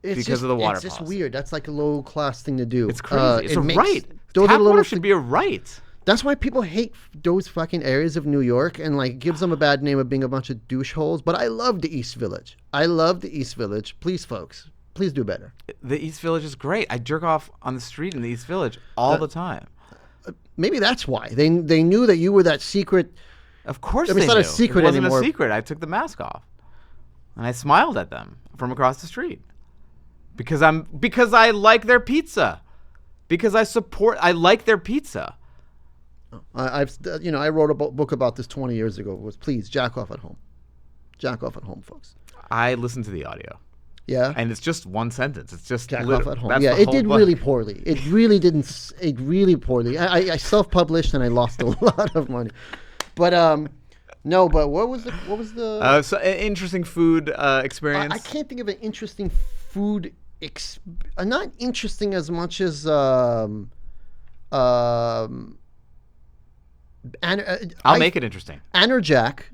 [SPEAKER 1] because of the water.
[SPEAKER 2] It's just weird. That's like a low class thing to do.
[SPEAKER 1] It's crazy. It's a right. Tap water should be a right.
[SPEAKER 2] That's why people hate those fucking areas of New York and like gives them a bad name of being a bunch of douche holes. But I love the East Village. Please, folks, please do better.
[SPEAKER 1] The East Village is great. I jerk off on the street in the East Village all the time.
[SPEAKER 2] Maybe that's why they knew that you were that secret.
[SPEAKER 1] Of course,
[SPEAKER 2] it's not a secret anymore.
[SPEAKER 1] It wasn't a secret. I took the mask off, and I smiled at them from across the street because I like their pizza, because I like their pizza.
[SPEAKER 2] I wrote a book about this 20 years ago. It was please jack off at home. Jack off at home, folks.
[SPEAKER 1] I listened to the audio.
[SPEAKER 2] Yeah.
[SPEAKER 1] And it's just one sentence. It's just
[SPEAKER 2] jack off at home. Yeah, it did really poorly. It really didn't. It really poorly. I self-published and I lost a lot of money. But no. But what was the?
[SPEAKER 1] So interesting food experience.
[SPEAKER 2] I can't think of an interesting food. Not interesting as much as
[SPEAKER 1] I'll make it interesting.
[SPEAKER 2] Anerjack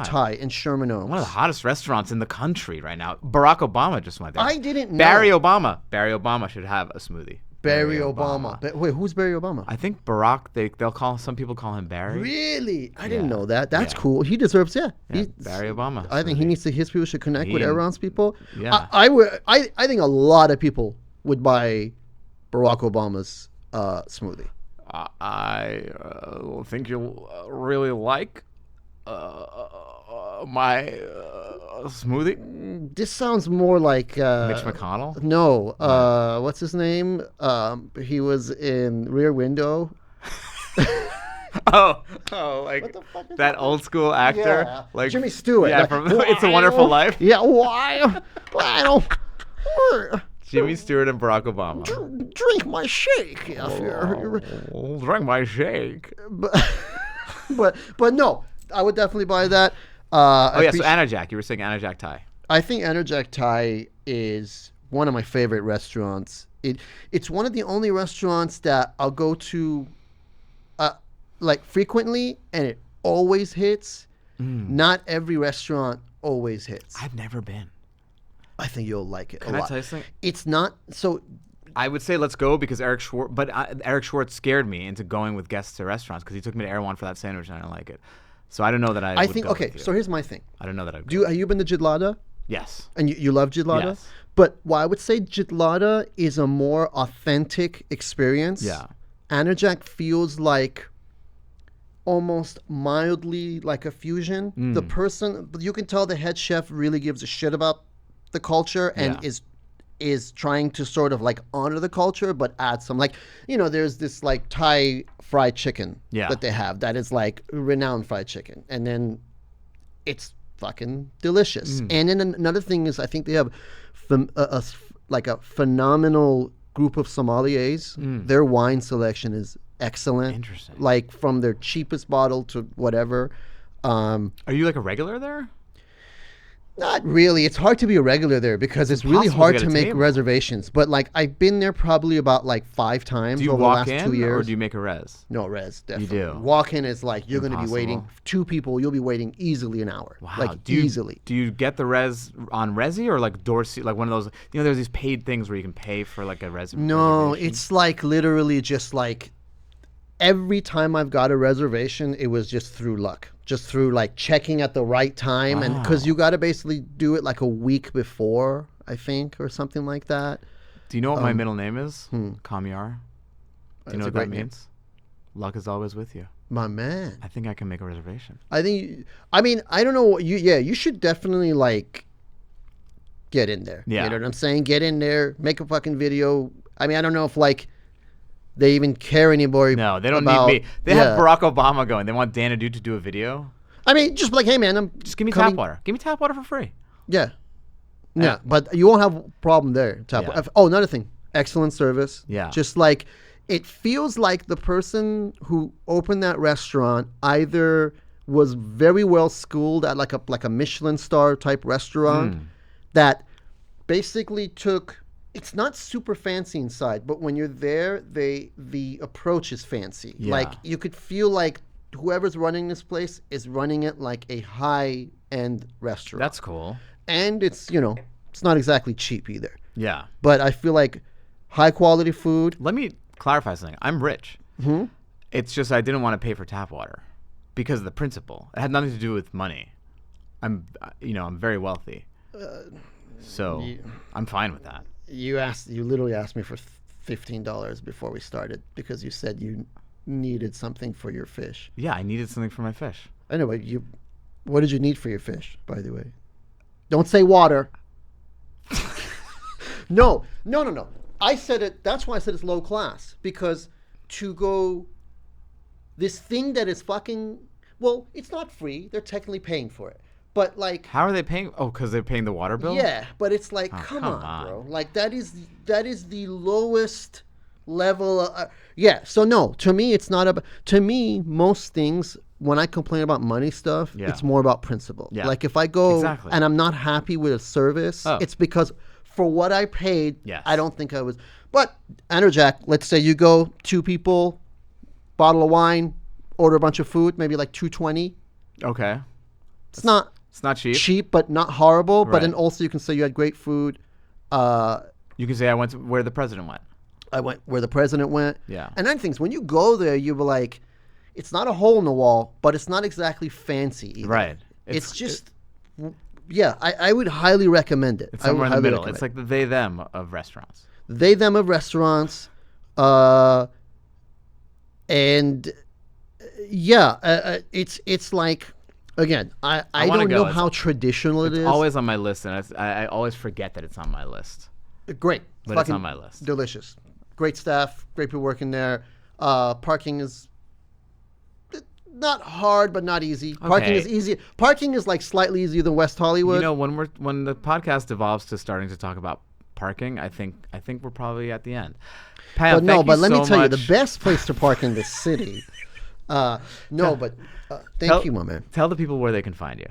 [SPEAKER 1] Thai
[SPEAKER 2] in Sherman Oaks.
[SPEAKER 1] One of the hottest restaurants in the country right now. Barack Obama just went there.
[SPEAKER 2] I didn't know.
[SPEAKER 1] Barry Obama should have a smoothie.
[SPEAKER 2] Barry Obama. Wait, who's Barry Obama?
[SPEAKER 1] I think Barack. Some people call him Barry.
[SPEAKER 2] Really? I didn't know that. That's cool. He deserves.
[SPEAKER 1] Barry Obama.
[SPEAKER 2] I think his people should connect with Erewhon's people.
[SPEAKER 1] Yeah.
[SPEAKER 2] I think a lot of people would buy Barack Obama's smoothie.
[SPEAKER 1] I think you'll really like my smoothie.
[SPEAKER 2] This sounds more like
[SPEAKER 1] Mitch McConnell.
[SPEAKER 2] No, what's his name? He was in Rear Window.
[SPEAKER 1] like that old school actor,
[SPEAKER 2] yeah.
[SPEAKER 1] like
[SPEAKER 2] Jimmy Stewart.
[SPEAKER 1] Yeah, from It's a Wonderful Life.
[SPEAKER 2] Yeah, why? I don't.
[SPEAKER 1] Jimmy Stewart and Barack Obama.
[SPEAKER 2] Drink my shake.
[SPEAKER 1] Drink my shake.
[SPEAKER 2] But no, I would definitely buy that.
[SPEAKER 1] So Anerjack. You were saying Anerjack Thai.
[SPEAKER 2] I think Anerjack Thai is one of my favorite restaurants. It's one of the only restaurants that I'll go to like frequently, and it always hits. Not every restaurant always hits.
[SPEAKER 1] I've never been.
[SPEAKER 2] I think you'll like it
[SPEAKER 1] Can
[SPEAKER 2] a
[SPEAKER 1] I
[SPEAKER 2] lot.
[SPEAKER 1] tell you something?
[SPEAKER 2] It's not so.
[SPEAKER 1] I would say let's go because Eric Schwartz, but Eric Schwartz scared me into going with guests to restaurants because he took me to Erewhon for that sandwich and I didn't like it. So I don't know that I would
[SPEAKER 2] think
[SPEAKER 1] go
[SPEAKER 2] okay.
[SPEAKER 1] with you.
[SPEAKER 2] So here's my thing.
[SPEAKER 1] I don't know that I'd
[SPEAKER 2] Do have you been to Jitlada?
[SPEAKER 1] Yes.
[SPEAKER 2] And you love Jitlada?
[SPEAKER 1] Yes.
[SPEAKER 2] But I would say Jitlada is a more authentic experience.
[SPEAKER 1] Yeah.
[SPEAKER 2] Anerjak feels like almost mildly like a fusion. The person, you can tell the head chef really gives a shit about the culture and is trying to sort of like honor the culture, but add some like, there's this like Thai fried chicken that they have that is like renowned fried chicken. And then it's fucking delicious. And then another thing is I think they have like a phenomenal group of sommeliers. Their wine selection is excellent.
[SPEAKER 1] Interesting.
[SPEAKER 2] Like from their cheapest bottle to whatever.
[SPEAKER 1] Are you like a regular there?
[SPEAKER 2] Not really. It's hard to be a regular there because it's really
[SPEAKER 1] impossible
[SPEAKER 2] hard
[SPEAKER 1] to get
[SPEAKER 2] to
[SPEAKER 1] a
[SPEAKER 2] make
[SPEAKER 1] table.
[SPEAKER 2] reservations. But like I've been there probably about like 5 times
[SPEAKER 1] Do you
[SPEAKER 2] over the
[SPEAKER 1] walk
[SPEAKER 2] last
[SPEAKER 1] in
[SPEAKER 2] 2 years.
[SPEAKER 1] or do you make a res?
[SPEAKER 2] No, res, definitely.
[SPEAKER 1] do?
[SPEAKER 2] Walk-in is like you're going to be waiting.
[SPEAKER 1] Impossible.
[SPEAKER 2] 2 people, you'll be waiting easily an hour.
[SPEAKER 1] Wow.
[SPEAKER 2] Like
[SPEAKER 1] do you,
[SPEAKER 2] easily.
[SPEAKER 1] Do you get the res on Resi or like Dorsey, like one of those, there's these paid things where you can pay for like a reservation?
[SPEAKER 2] No, it's like literally just like every time I've got a reservation, it was just through luck. Just through like checking at the right time. And because you got to basically do it like a week before, I think, or something like that.
[SPEAKER 1] Do you know what my middle name is? Kamyar. Do you know what that
[SPEAKER 2] great name.
[SPEAKER 1] means? Luck is always with you.
[SPEAKER 2] My man.
[SPEAKER 1] I think I can make a reservation.
[SPEAKER 2] I mean, I don't know what you should definitely like get in there.
[SPEAKER 1] Yeah.
[SPEAKER 2] You know what I'm saying? Get in there, make a fucking video. I mean, I don't know if like they even care anymore.
[SPEAKER 1] No, they don't
[SPEAKER 2] about,
[SPEAKER 1] need me. They have Barack Obama going. They want Dana Dude to do a video.
[SPEAKER 2] I mean, just like, hey man, I'm
[SPEAKER 1] Just give me
[SPEAKER 2] coming-
[SPEAKER 1] tap water. Give me tap water for free.
[SPEAKER 2] Yeah. Yeah, but you won't have a problem there.
[SPEAKER 1] Yeah.
[SPEAKER 2] Oh, another thing. Excellent service.
[SPEAKER 1] Yeah.
[SPEAKER 2] Just like it feels like the person who opened that restaurant either was very well schooled at like a Michelin star type restaurant that basically took, it's not super fancy inside, but when you're there, the approach is fancy.
[SPEAKER 1] Yeah.
[SPEAKER 2] Like you could feel like whoever's running this place is running it like a high end restaurant.
[SPEAKER 1] That's cool.
[SPEAKER 2] And it's, it's not exactly cheap either.
[SPEAKER 1] Yeah.
[SPEAKER 2] But I feel like high quality food.
[SPEAKER 1] Let me clarify something. I'm rich. It's just I didn't want to pay for tap water because of the principle. It had nothing to do with money. I'm very wealthy. So I'm fine with that.
[SPEAKER 2] You literally asked me for $15 before we started because you said you needed something for your fish.
[SPEAKER 1] Yeah, I needed something for my fish.
[SPEAKER 2] Anyway, what did you need for your fish, by the way? Don't say water. No. I said it. That's why I said it's low class, because to go this thing that is fucking, well, it's not free. They're technically paying for it. But like,
[SPEAKER 1] How are they paying? Oh, because they're paying the water bill?
[SPEAKER 2] yeah, but it's like, come
[SPEAKER 1] come
[SPEAKER 2] on,
[SPEAKER 1] on.
[SPEAKER 2] bro. Like that is the lowest level. Yeah. So no, to me, it's not about. To me, most things when I complain about money stuff,
[SPEAKER 1] Yeah.
[SPEAKER 2] it's more about principle.
[SPEAKER 1] Yeah.
[SPEAKER 2] Like if I go
[SPEAKER 1] Exactly.
[SPEAKER 2] and I'm not happy with a service,
[SPEAKER 1] Oh.
[SPEAKER 2] it's because for what I paid,
[SPEAKER 1] Yes.
[SPEAKER 2] I don't think I was. But Jack, let's say you go 2 people, bottle of wine, order a bunch of food, maybe like $220.
[SPEAKER 1] Okay.
[SPEAKER 2] It's not
[SPEAKER 1] It's not cheap.
[SPEAKER 2] cheap, but not horrible. But
[SPEAKER 1] Right.
[SPEAKER 2] then also you can say you had great food.
[SPEAKER 1] You can say I went to where the president went.
[SPEAKER 2] I went where the president went.
[SPEAKER 1] Yeah.
[SPEAKER 2] And then things, when you go there, you were like, it's not a hole in the wall, but it's not exactly fancy either.
[SPEAKER 1] Right.
[SPEAKER 2] It's just, yeah, I would highly recommend it.
[SPEAKER 1] It's
[SPEAKER 2] I would
[SPEAKER 1] somewhere in the
[SPEAKER 2] highly
[SPEAKER 1] middle.
[SPEAKER 2] recommend
[SPEAKER 1] It's like the they them of restaurants.
[SPEAKER 2] they them of restaurants, and it's like, again, I
[SPEAKER 1] wanna
[SPEAKER 2] don't
[SPEAKER 1] go.
[SPEAKER 2] know
[SPEAKER 1] It's-
[SPEAKER 2] how traditional it
[SPEAKER 1] It's
[SPEAKER 2] is.
[SPEAKER 1] always on my list, and I always forget that it's on my list.
[SPEAKER 2] Great,
[SPEAKER 1] But it's
[SPEAKER 2] fucking
[SPEAKER 1] on my list.
[SPEAKER 2] delicious, great staff, great people working there. Parking is not hard, but not easy. Parking
[SPEAKER 1] Okay.
[SPEAKER 2] is easy. Parking is like slightly easier than West Hollywood.
[SPEAKER 1] You know, when the podcast evolves to starting to talk about parking, I think we're probably at the end. Payam,
[SPEAKER 2] but no,
[SPEAKER 1] thank
[SPEAKER 2] but
[SPEAKER 1] you
[SPEAKER 2] let me
[SPEAKER 1] so
[SPEAKER 2] tell you, the
[SPEAKER 1] much.
[SPEAKER 2] best place to park in this city. Thank you, my man.
[SPEAKER 1] Tell the people where they can find you.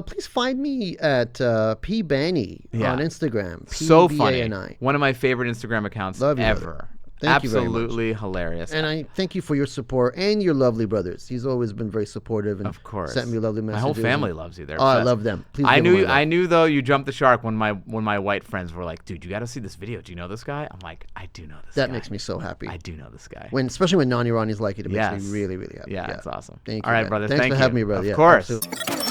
[SPEAKER 2] Please find me at P Bani
[SPEAKER 1] Yeah.
[SPEAKER 2] on Instagram.
[SPEAKER 1] So funny.
[SPEAKER 2] PBANI.
[SPEAKER 1] One of my favorite Instagram accounts
[SPEAKER 2] Love you,
[SPEAKER 1] ever.
[SPEAKER 2] Thank you very much.
[SPEAKER 1] Absolutely hilarious.
[SPEAKER 2] And I thank you for your support and your lovely brothers. He's always been very supportive and
[SPEAKER 1] Of course.
[SPEAKER 2] sent me lovely
[SPEAKER 1] My
[SPEAKER 2] messages.
[SPEAKER 1] whole family loves you. They're
[SPEAKER 2] Oh, I
[SPEAKER 1] obsessed.
[SPEAKER 2] love them. Please
[SPEAKER 1] I
[SPEAKER 2] give
[SPEAKER 1] knew
[SPEAKER 2] them
[SPEAKER 1] you,
[SPEAKER 2] my love.
[SPEAKER 1] I knew though you jumped the shark when my white friends were like, dude, you got to see this video. Do you know this guy? I'm like, I do know this guy.
[SPEAKER 2] That makes me so happy.
[SPEAKER 1] I do know this guy.
[SPEAKER 2] Especially when non-Iranis like it, it makes
[SPEAKER 1] Yes.
[SPEAKER 2] me really, really happy.
[SPEAKER 1] Yeah, it's awesome.
[SPEAKER 2] Thank you.
[SPEAKER 1] All right,
[SPEAKER 2] man.
[SPEAKER 1] brother.
[SPEAKER 2] Thanks
[SPEAKER 1] Thank
[SPEAKER 2] for
[SPEAKER 1] you.
[SPEAKER 2] having me, brother.
[SPEAKER 1] Of
[SPEAKER 2] Yeah,
[SPEAKER 1] course.
[SPEAKER 2] absolutely.